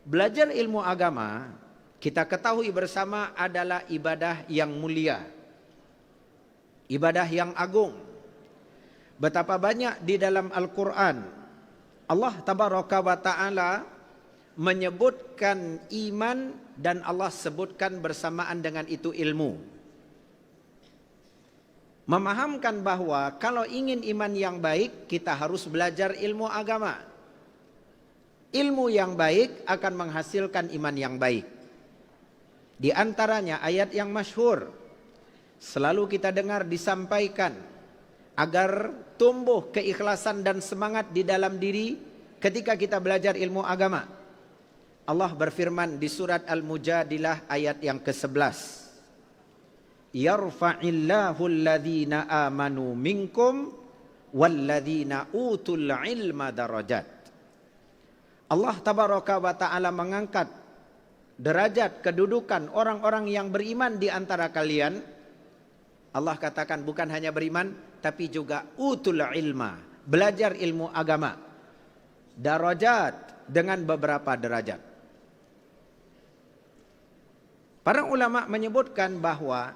Belajar ilmu agama, kita ketahui bersama, adalah ibadah yang mulia, ibadah yang agung. Betapa banyak di dalam Al-Quran Allah Tabaraka wa Ta'ala menyebutkan iman, dan Allah sebutkan bersamaan dengan itu ilmu. Memahamkan bahwa kalau ingin iman yang baik, kita harus belajar ilmu agama. Ilmu yang baik akan menghasilkan iman yang baik. Di antaranya ayat yang masyhur, selalu kita dengar disampaikan, agar tumbuh keikhlasan dan semangat di dalam diri ketika kita belajar ilmu agama. Allah berfirman di surat Al-Mujadilah ayat yang ke-11. yarfa'illahu alladhina amanu minkum walladzina utul ilma darajat. Allah tabaraka wa ta'ala mengangkat derajat kedudukan orang-orang yang beriman di antara kalian. Allah katakan bukan hanya beriman tapi juga utul ilma, belajar ilmu agama. Darajat dengan beberapa derajat. Para ulama menyebutkan bahwa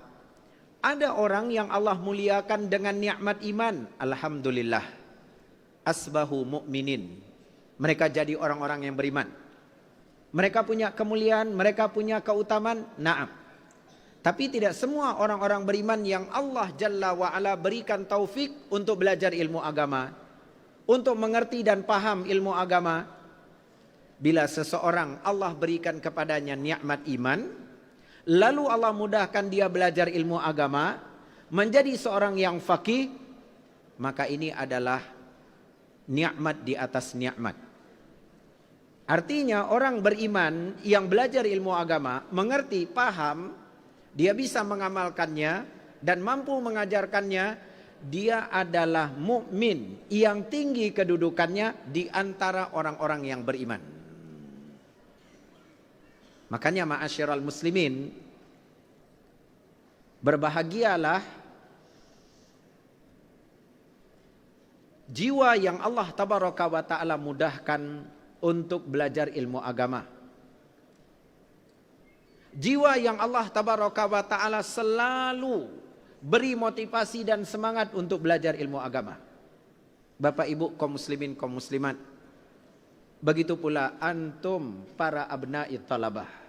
ada orang yang Allah muliakan dengan nikmat iman. Alhamdulillah. Asbahu mu'minin. Mereka jadi orang-orang yang beriman. Mereka punya kemuliaan, mereka punya keutamaan. Naam. Tapi tidak semua orang-orang beriman yang Allah Jalla wa'ala berikan taufik untuk belajar ilmu agama, untuk mengerti dan paham ilmu agama. Bila seseorang Allah berikan kepadanya nikmat iman, lalu Allah mudahkan dia belajar ilmu agama, menjadi seorang yang faqih, maka ini adalah nikmat di atas nikmat. Artinya orang beriman yang belajar ilmu agama, mengerti, paham, dia bisa mengamalkannya dan mampu mengajarkannya, dia adalah mukmin yang tinggi kedudukannya di antara orang-orang yang beriman. Makanya ma'asyiral muslimin, berbahagialah jiwa yang Allah tabaraka wa ta'ala mudahkan untuk belajar ilmu agama. Jiwa yang Allah tabaraka wa ta'ala selalu beri motivasi dan semangat untuk belajar ilmu agama. Bapak ibu kaum muslimin kaum muslimat, begitu pula antum para abna'i talabah.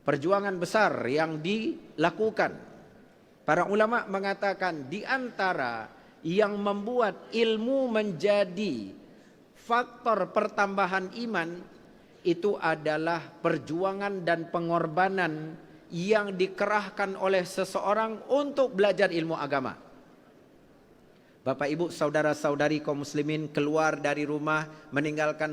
Perjuangan besar yang dilakukan. Para ulama mengatakan di antara yang membuat ilmu menjadi faktor pertambahan iman itu adalah perjuangan dan pengorbanan yang dikerahkan oleh seseorang untuk belajar ilmu agama. Bapak ibu saudara-saudari kaum muslimin keluar dari rumah, meninggalkan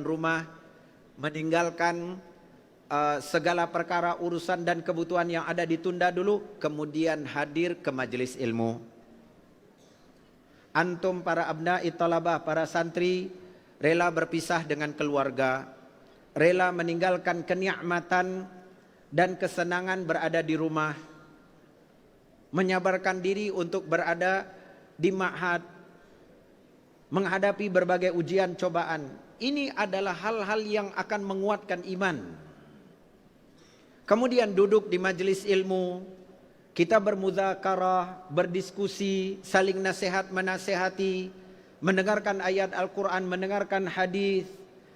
segala perkara urusan dan kebutuhan yang ada ditunda dulu, kemudian hadir ke majelis ilmu. Antum para abna'i talabah, para santri, rela berpisah dengan keluarga, rela meninggalkan kenikmatan dan kesenangan berada di rumah, menyabarkan diri untuk berada di ma'had, menghadapi berbagai ujian cobaan. Ini adalah hal-hal yang akan menguatkan iman. Kemudian duduk di majelis ilmu, kita bermudzakarah, berdiskusi, saling nasihat menasihati, mendengarkan ayat Al-Quran, mendengarkan hadis,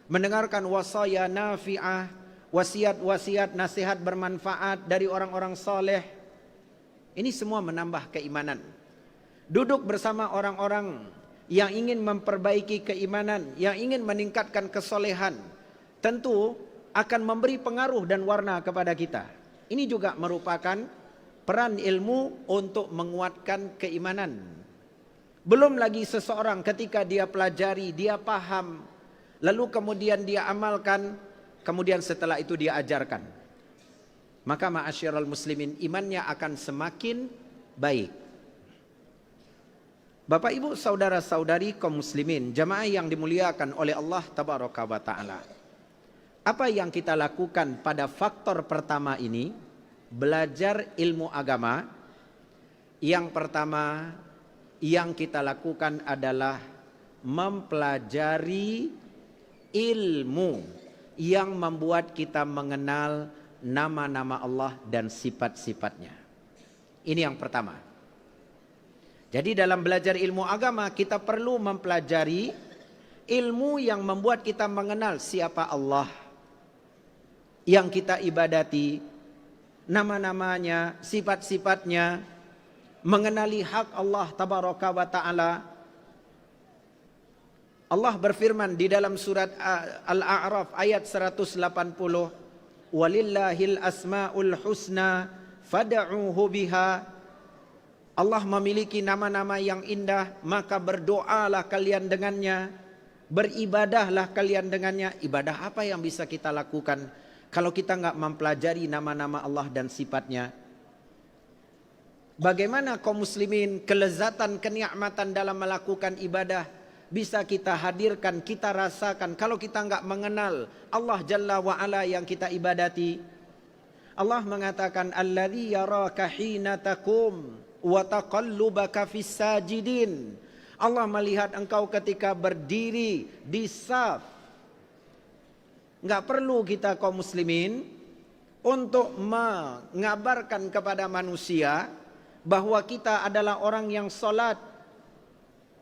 mendengarkan wasaya nafi'ah, wasiat-wasiat nasihat bermanfaat dari orang-orang saleh. Ini semua menambah keimanan. Duduk bersama orang-orang yang ingin memperbaiki keimanan, yang ingin meningkatkan kesolehan, tentu akan memberi pengaruh dan warna kepada kita. Ini juga merupakan peran ilmu untuk menguatkan keimanan. Belum lagi seseorang ketika dia pelajari, dia paham, lalu kemudian dia amalkan, kemudian setelah itu dia ajarkan, maka ma'asyiral muslimin, imannya akan semakin baik. Bapak ibu saudara-saudari kaum muslimin, jamaah yang dimuliakan oleh Allah tabaraka wa ta'ala, apa yang kita lakukan pada faktor pertama ini, belajar ilmu agama? Yang pertama yang kita lakukan adalah mempelajari ilmu yang membuat kita mengenal nama-nama Allah dan sifat-sifatnya. Ini yang pertama. Jadi dalam belajar ilmu agama kita perlu mempelajari ilmu yang membuat kita mengenal siapa Allah yang kita ibadati, nama-namanya, sifat-sifatnya, mengenali hak Allah tabaraka wa ta'ala. Allah berfirman di dalam surat Al-A'raf ayat 180, walillahil asma'ul husna fad'uhu biha. Allah memiliki nama-nama yang indah, maka berdoalah kalian dengannya, beribadahlah kalian dengannya. Ibadah apa yang bisa kita lakukan kalau kita enggak mempelajari nama-nama Allah dan sifatnya? Bagaimana kaum muslimin kelezatan, kenikmatan dalam melakukan ibadah bisa kita hadirkan, kita rasakan kalau kita enggak mengenal Allah Jalla wa Ala yang kita ibadati. Allah mengatakan allazi yaraka hina taqum wa taqallubaka fis sajidin. Allah melihat engkau ketika berdiri di saf. Enggak perlu kita kaum muslimin untuk mengabarkan kepada manusia bahwa kita adalah orang yang solat.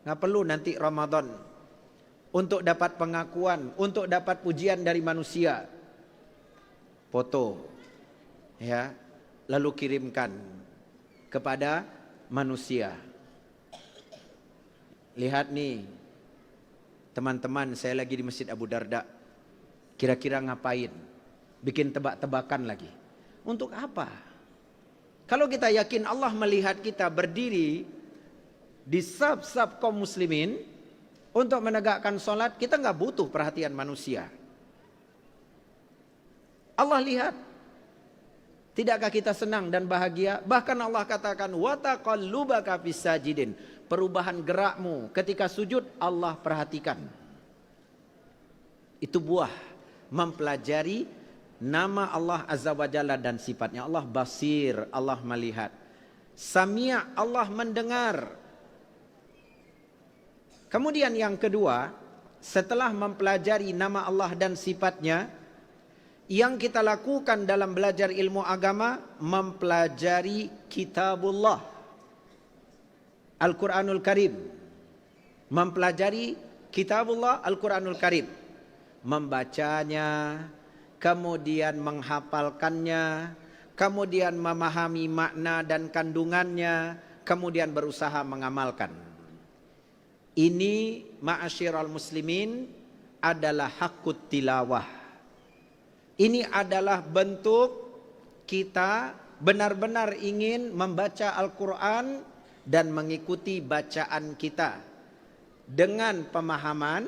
Nggak perlu nanti Ramadan untuk dapat pengakuan, untuk dapat pujian dari manusia. Foto, ya, lalu kirimkan kepada manusia. Lihat nih, teman-teman, saya lagi di Masjid Abu Darda. Kira-kira ngapain? Bikin tebak-tebakan lagi. Untuk apa? Kalau kita yakin Allah melihat kita berdiri di saf-saf kaum muslimin untuk menegakkan solat, kita nggak butuh perhatian manusia. Allah lihat. Tidakkah kita senang dan bahagia? Bahkan Allah katakan wa taqallubaka fis sajidin. Perubahan gerakmu ketika sujud Allah perhatikan. Itu buah mempelajari nama Allah Azza wa Jalla dan sifatnya. Allah basir, Allah melihat. Sami', Allah mendengar. Kemudian yang kedua, setelah mempelajari nama Allah dan sifatnya, yang kita lakukan dalam belajar ilmu agama, mempelajari kitabullah, Al-Quranul Karim. Mempelajari kitabullah, Al-Quranul Karim. Membacanya, kemudian menghafalkannya, kemudian memahami makna dan kandungannya, kemudian berusaha mengamalkan. Ini ma'asyiral muslimin adalah hakut tilawah. Ini adalah bentuk kita benar-benar ingin membaca Al-Quran dan mengikuti bacaan kita dengan pemahaman,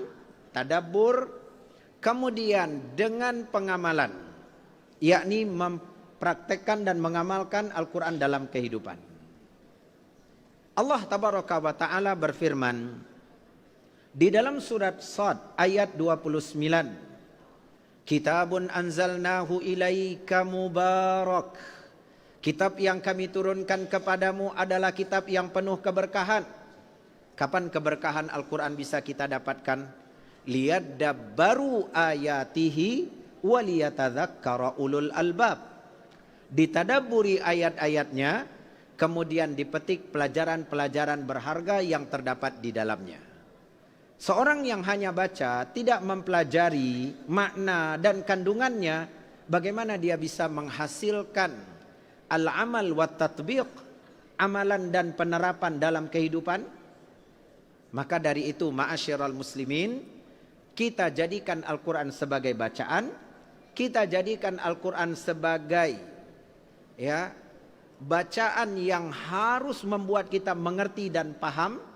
tadabbur, kemudian dengan pengamalan, yakni mempraktekkan dan mengamalkan Al-Quran dalam kehidupan. Allah Tabaraka wa Ta'ala berfirman di dalam surat Shad ayat 29. Kitabun anzalnahu ilaika mubarak. Kitab yang kami turunkan kepadamu adalah kitab yang penuh keberkahan. Kapan keberkahan Al-Quran bisa kita dapatkan? Liyadabbaru ayatihi waliyatadzakkara ulul albab. Ditadaburi ayat-ayatnya, kemudian dipetik pelajaran-pelajaran berharga yang terdapat di dalamnya. Seorang yang hanya baca, tidak mempelajari makna dan kandungannya, bagaimana dia bisa menghasilkan al-amal wa tatbiq, amalan dan penerapan dalam kehidupan? Maka dari itu ma'asyiral muslimin, kita jadikan Al-Quran sebagai bacaan, kita jadikan Al-Quran sebagai bacaan yang harus membuat kita mengerti dan paham.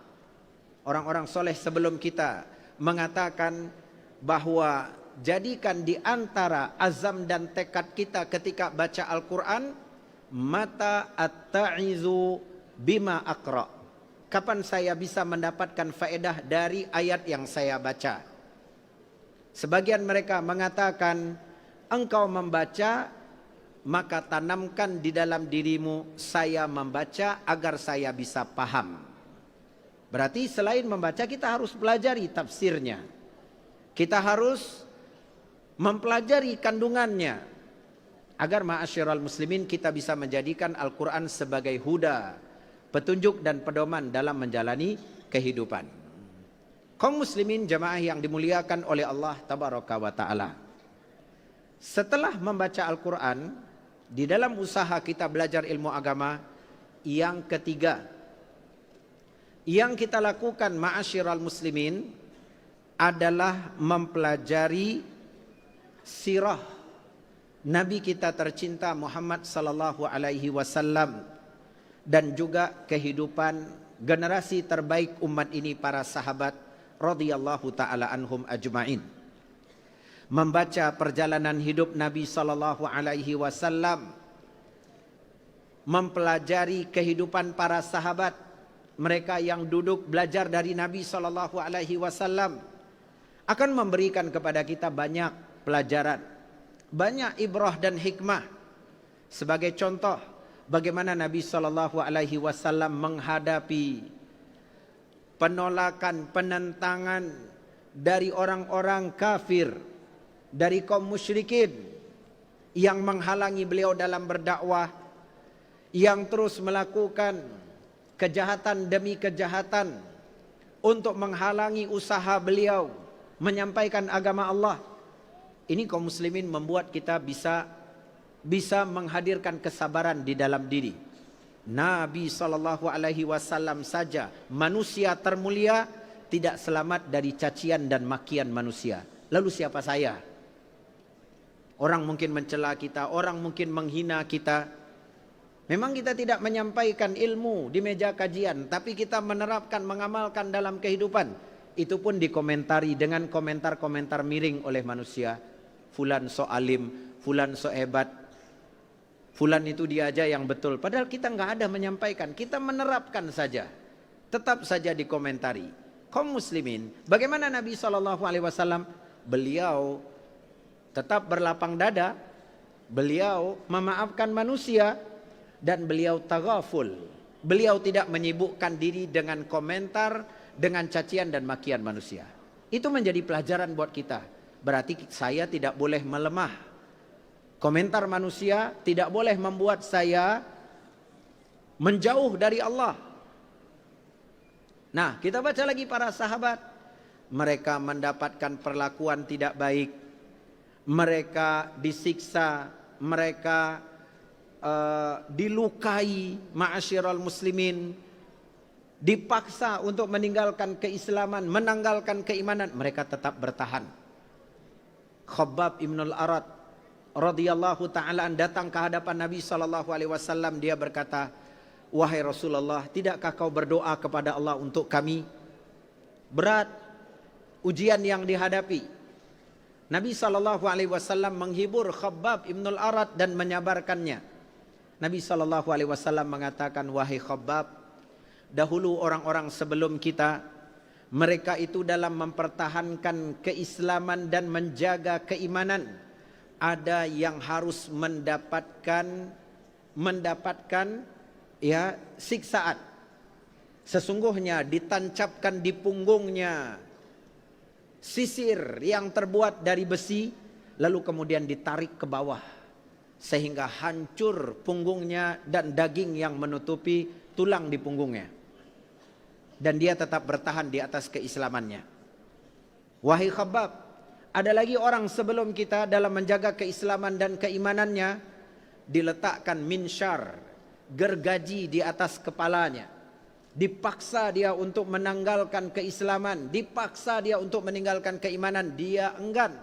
Orang-orang soleh sebelum kita mengatakan bahwa jadikan di antara azam dan tekad kita ketika baca Al-Quran, mata at-ta'izu bima aqra. Kapan saya bisa mendapatkan faedah dari ayat yang saya baca? Sebagian mereka mengatakan, engkau membaca, maka tanamkan di dalam dirimu, saya membaca agar saya bisa paham. Berarti selain membaca, kita harus pelajari tafsirnya. Kita harus mempelajari kandungannya, agar ma'asyiral muslimin kita bisa menjadikan Al-Quran sebagai huda, petunjuk dan pedoman dalam menjalani kehidupan. Kaum muslimin jamaah yang dimuliakan oleh Allah Tabaraka wa Ta'ala. Setelah membaca Al-Quran, di dalam usaha kita belajar ilmu agama, yang ketiga yang kita lakukan ma'asyiral muslimin adalah mempelajari sirah Nabi kita tercinta Muhammad sallallahu alaihi wasallam dan juga kehidupan generasi terbaik umat ini, para sahabat radhiyallahu taala anhum ajmain. Membaca perjalanan hidup Nabi sallallahu alaihi wasallam mempelajari kehidupan para sahabat, mereka yang duduk belajar dari Nabi SAW, akan memberikan kepada kita banyak pelajaran, banyak ibrah dan hikmah. Sebagai contoh, bagaimana Nabi SAW menghadapi penolakan, penentangan dari orang-orang kafir, dari kaum musyrikin yang menghalangi beliau dalam berdakwah, yang terus melakukan kejahatan demi kejahatan untuk menghalangi usaha beliau menyampaikan agama Allah. Ini kaum muslimin membuat kita bisa menghadirkan kesabaran di dalam diri. Nabi SAW saja, manusia termulia, tidak selamat dari cacian dan makian manusia. Lalu siapa saya? Orang mungkin mencela kita, orang mungkin menghina kita. Memang kita tidak menyampaikan ilmu di meja kajian, tapi kita menerapkan, mengamalkan dalam kehidupan. Itu pun dikomentari dengan komentar-komentar miring oleh manusia. Fulan so alim, fulan so hebat, fulan itu dia aja yang betul. Padahal kita nggak ada menyampaikan, kita menerapkan saja. Tetap saja dikomentari. Kaum muslimin, bagaimana Nabi SAW? Beliau tetap berlapang dada, beliau memaafkan manusia, dan beliau taghaful. Beliau tidak menyibukkan diri dengan komentar, dengan cacian dan makian manusia. Itu menjadi pelajaran buat kita. Berarti saya tidak boleh melemah. Komentar manusia tidak boleh membuat saya menjauh dari Allah. Nah, kita baca lagi para sahabat. Mereka mendapatkan perlakuan tidak baik. Mereka disiksa. Mereka dilukai, ma'asyiral muslimin, dipaksa untuk meninggalkan keislaman, menanggalkan keimanan, mereka tetap bertahan. Khabbab ibn al-Arat radhiyallahu ta'ala datang ke hadapan Nabi SAW. Dia berkata, wahai Rasulullah, tidakkah kau berdoa kepada Allah untuk kami? Berat ujian yang dihadapi. Nabi SAW menghibur Khabbab ibn al-Arat dan menyabarkannya. Nabi SAW mengatakan, wahai Khabbab, dahulu orang-orang sebelum kita, mereka itu dalam mempertahankan keislaman dan menjaga keimanan, ada yang harus mendapatkan ya siksaan. Sesungguhnya ditancapkan di punggungnya sisir yang terbuat dari besi, lalu kemudian ditarik ke bawah sehingga hancur punggungnya dan daging yang menutupi tulang di punggungnya. Dan dia tetap bertahan di atas keislamannya. Wahai Khabbab, ada lagi orang sebelum kita dalam menjaga keislaman dan keimanannya, diletakkan minsyar, gergaji di atas kepalanya. Dipaksa dia untuk menanggalkan keislaman, dipaksa dia untuk meninggalkan keimanan, dia enggan.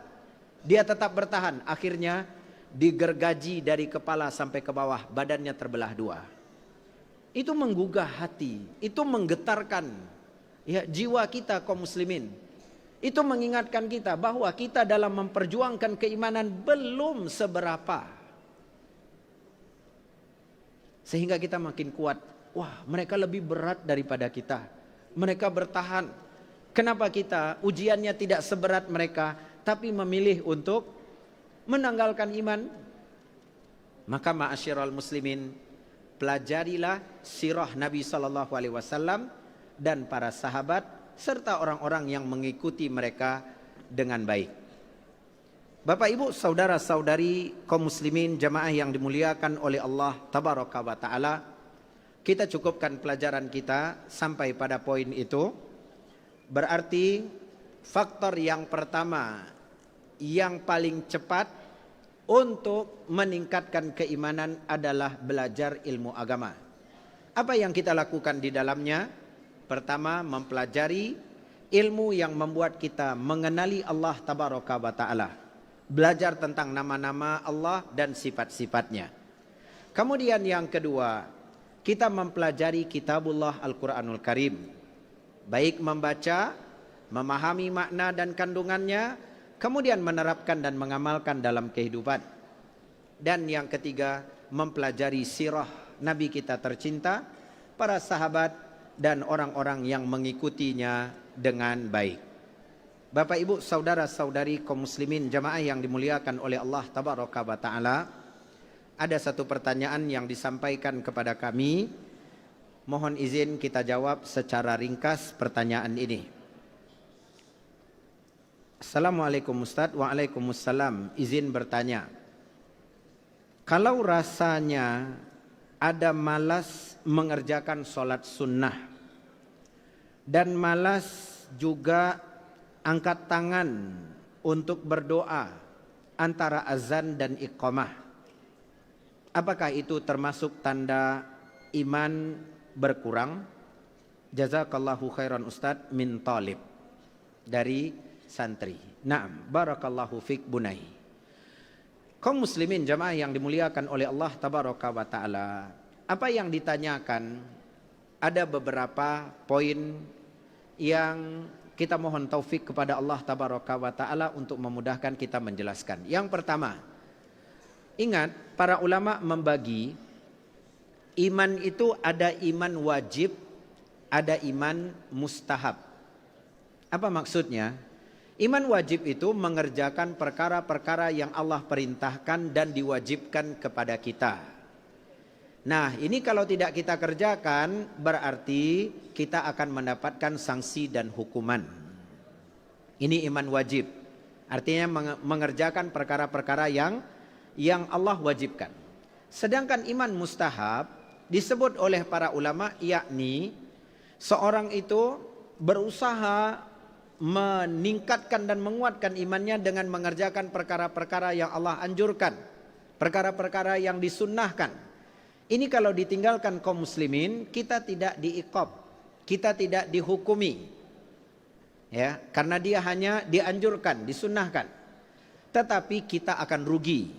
Dia tetap bertahan, akhirnya digergaji dari kepala sampai ke bawah, badannya terbelah dua. Itu menggugah hati, itu menggetarkan ya jiwa kita kaum muslimin. Itu mengingatkan kita bahwa kita dalam memperjuangkan keimanan belum seberapa. Sehingga kita makin kuat. Wah, mereka lebih berat daripada kita. Mereka bertahan. Kenapa kita ujiannya tidak seberat mereka, tapi memilih untuk menanggalkan iman? Maka ma'asyiral muslimin, pelajarilah sirah Nabi SAW dan para sahabat serta orang-orang yang mengikuti mereka dengan baik. Bapak ibu saudara saudari kaum muslimin jamaah yang dimuliakan oleh Allah tabaraka wa ta'ala, kita cukupkan pelajaran kita sampai pada poin itu. Berarti faktor yang pertama yang paling cepat untuk meningkatkan keimanan adalah belajar ilmu agama. Apa yang kita lakukan di dalamnya? Pertama, mempelajari ilmu yang membuat kita mengenali Allah tabaraka wa ta'ala. Belajar tentang nama-nama Allah dan sifat-sifatnya. Kemudian yang kedua, kita mempelajari kitabullah Al-Quranul Karim. Baik membaca, memahami makna dan kandungannya, kemudian menerapkan dan mengamalkan dalam kehidupan. Dan yang ketiga, mempelajari sirah Nabi kita tercinta, para sahabat, dan orang-orang yang mengikutinya dengan baik. Bapak Ibu, saudara-saudari kaum muslimin jamaah yang dimuliakan oleh Allah Tabaraka wa Ta'ala, ada satu pertanyaan yang disampaikan kepada kami. Mohon izin kita jawab secara ringkas pertanyaan ini. Assalamualaikum Ustaz. Waalaikumsalam. Izin bertanya, kalau rasanya ada malas mengerjakan sholat sunnah dan malas juga angkat tangan untuk berdoa antara azan dan iqamah, apakah itu termasuk tanda iman berkurang? Jazakallahu khairan Ustaz min talib, dari santri. Naam, barakallahu fik bunai. Kaum muslimin jamaah yang dimuliakan oleh Allah Tabaraka wa Ta'ala, apa yang ditanyakan ada beberapa poin yang kita mohon taufik kepada Allah Tabaraka wa Ta'ala untuk memudahkan kita menjelaskan. Yang pertama, ingat para ulama membagi iman itu ada iman wajib, ada iman mustahab. Apa maksudnya? Iman wajib itu mengerjakan perkara-perkara yang Allah perintahkan dan diwajibkan kepada kita. Nah, ini kalau tidak kita kerjakan berarti kita akan mendapatkan sanksi dan hukuman. Ini iman wajib. Artinya mengerjakan perkara-perkara yang Allah wajibkan. Sedangkan iman mustahab disebut oleh para ulama, yakni seorang itu berusaha meningkatkan dan menguatkan imannya dengan mengerjakan perkara-perkara yang Allah anjurkan, perkara-perkara yang disunnahkan. Ini kalau ditinggalkan kaum muslimin, kita tidak diiqab, kita tidak dihukumi, ya, karena dia hanya dianjurkan, disunnahkan, tetapi kita akan rugi.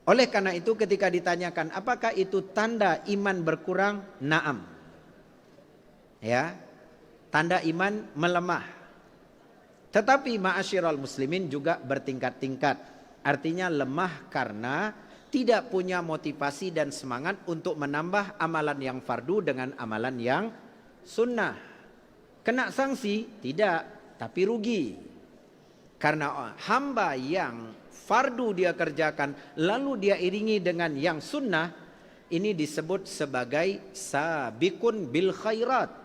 Oleh karena itu ketika ditanyakan apakah itu tanda iman berkurang? Naam, ya, tanda iman melemah. Tetapi ma'asyiral muslimin juga bertingkat-tingkat. Artinya lemah karena tidak punya motivasi dan semangat untuk menambah amalan yang fardu dengan amalan yang sunnah. Kena sanksi? Tidak, tapi rugi. Karena hamba yang fardu dia kerjakan lalu dia iringi dengan yang sunnah, ini disebut sebagai sabiqun bil khairat.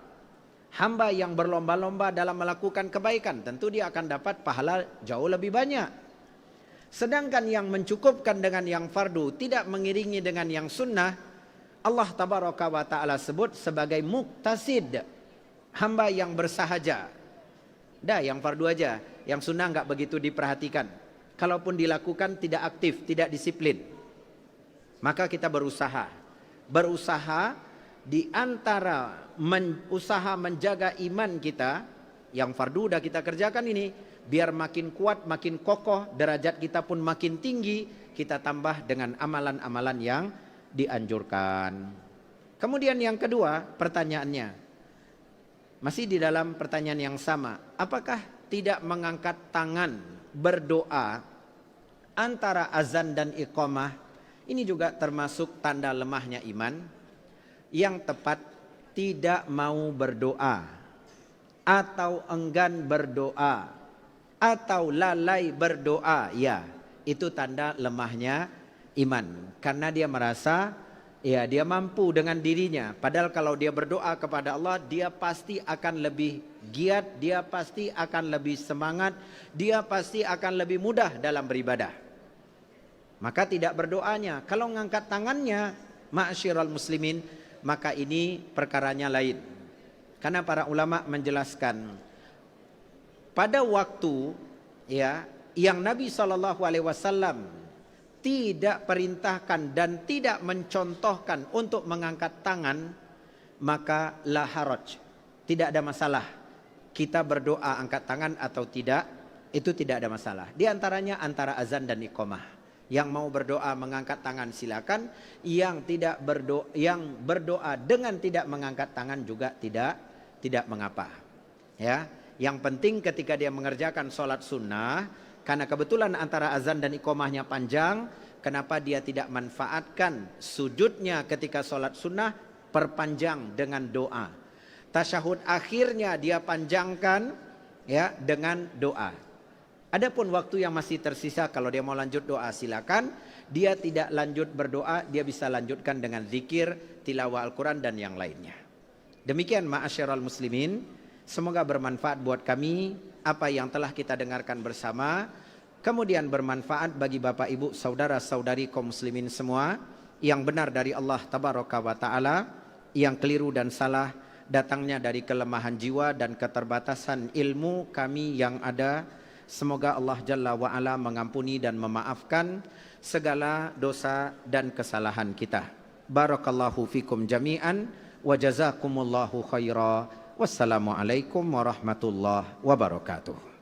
Hamba yang berlomba-lomba dalam melakukan kebaikan, tentu dia akan dapat pahala jauh lebih banyak. Sedangkan yang mencukupkan dengan yang fardu, tidak mengiringi dengan yang sunnah, Allah Tabaraka wa Ta'ala sebut sebagai muktasid, hamba yang bersahaja. Dah yang fardu aja, yang sunnah enggak begitu diperhatikan. Kalaupun dilakukan tidak aktif, tidak disiplin. Maka kita berusaha di antara usaha menjaga iman kita, yang fardu udah kita kerjakan ini, biar makin kuat, makin kokoh, derajat kita pun makin tinggi, kita tambah dengan amalan-amalan yang dianjurkan. Kemudian yang kedua, pertanyaannya masih di dalam pertanyaan yang sama, apakah tidak mengangkat tangan berdoa antara azan dan iqamah ini juga termasuk tanda lemahnya iman? Yang tepat, tidak mau berdoa atau enggan berdoa atau lalai berdoa, ya, itu tanda lemahnya iman. Karena dia merasa ya dia mampu dengan dirinya, padahal kalau dia berdoa kepada Allah, dia pasti akan lebih giat, dia pasti akan lebih semangat, dia pasti akan lebih mudah dalam beribadah. Maka tidak berdoanya. Kalau ngangkat tangannya, ma'asyiral muslimin, maka ini perkaranya lain. Karena para ulama menjelaskan, pada waktu ya yang Nabi SAW tidak perintahkan dan tidak mencontohkan untuk mengangkat tangan, maka la haraj, tidak ada masalah. Kita berdoa angkat tangan atau tidak, itu tidak ada masalah. Di antaranya antara azan dan iqamah. Yang mau berdoa mengangkat tangan silakan, yang tidak berdoa, yang berdoa dengan tidak mengangkat tangan juga tidak mengapa. Ya, yang penting ketika dia mengerjakan sholat sunnah, karena kebetulan antara azan dan iqamahnya panjang, kenapa dia tidak manfaatkan sujudnya ketika sholat sunnah, perpanjang dengan doa. Tasyahud akhirnya dia panjangkan ya dengan doa. Adapun waktu yang masih tersisa, kalau dia mau lanjut doa silakan. Dia tidak lanjut berdoa, dia bisa lanjutkan dengan zikir, tilawah Al-Quran dan yang lainnya. Demikian ma'asyiral muslimin, semoga bermanfaat buat kami apa yang telah kita dengarkan bersama. Kemudian bermanfaat bagi Bapak Ibu saudara-saudari kaum muslimin semua. Yang benar dari Allah tabaraka wa ta'ala, yang keliru dan salah datangnya dari kelemahan jiwa dan keterbatasan ilmu kami yang ada. Semoga Allah Jalla wa'ala mengampuni dan memaafkan segala dosa dan kesalahan kita. Barakallahu fikum jami'an wa jazakumullahu khaira. Wassalamualaikum warahmatullahi wabarakatuh.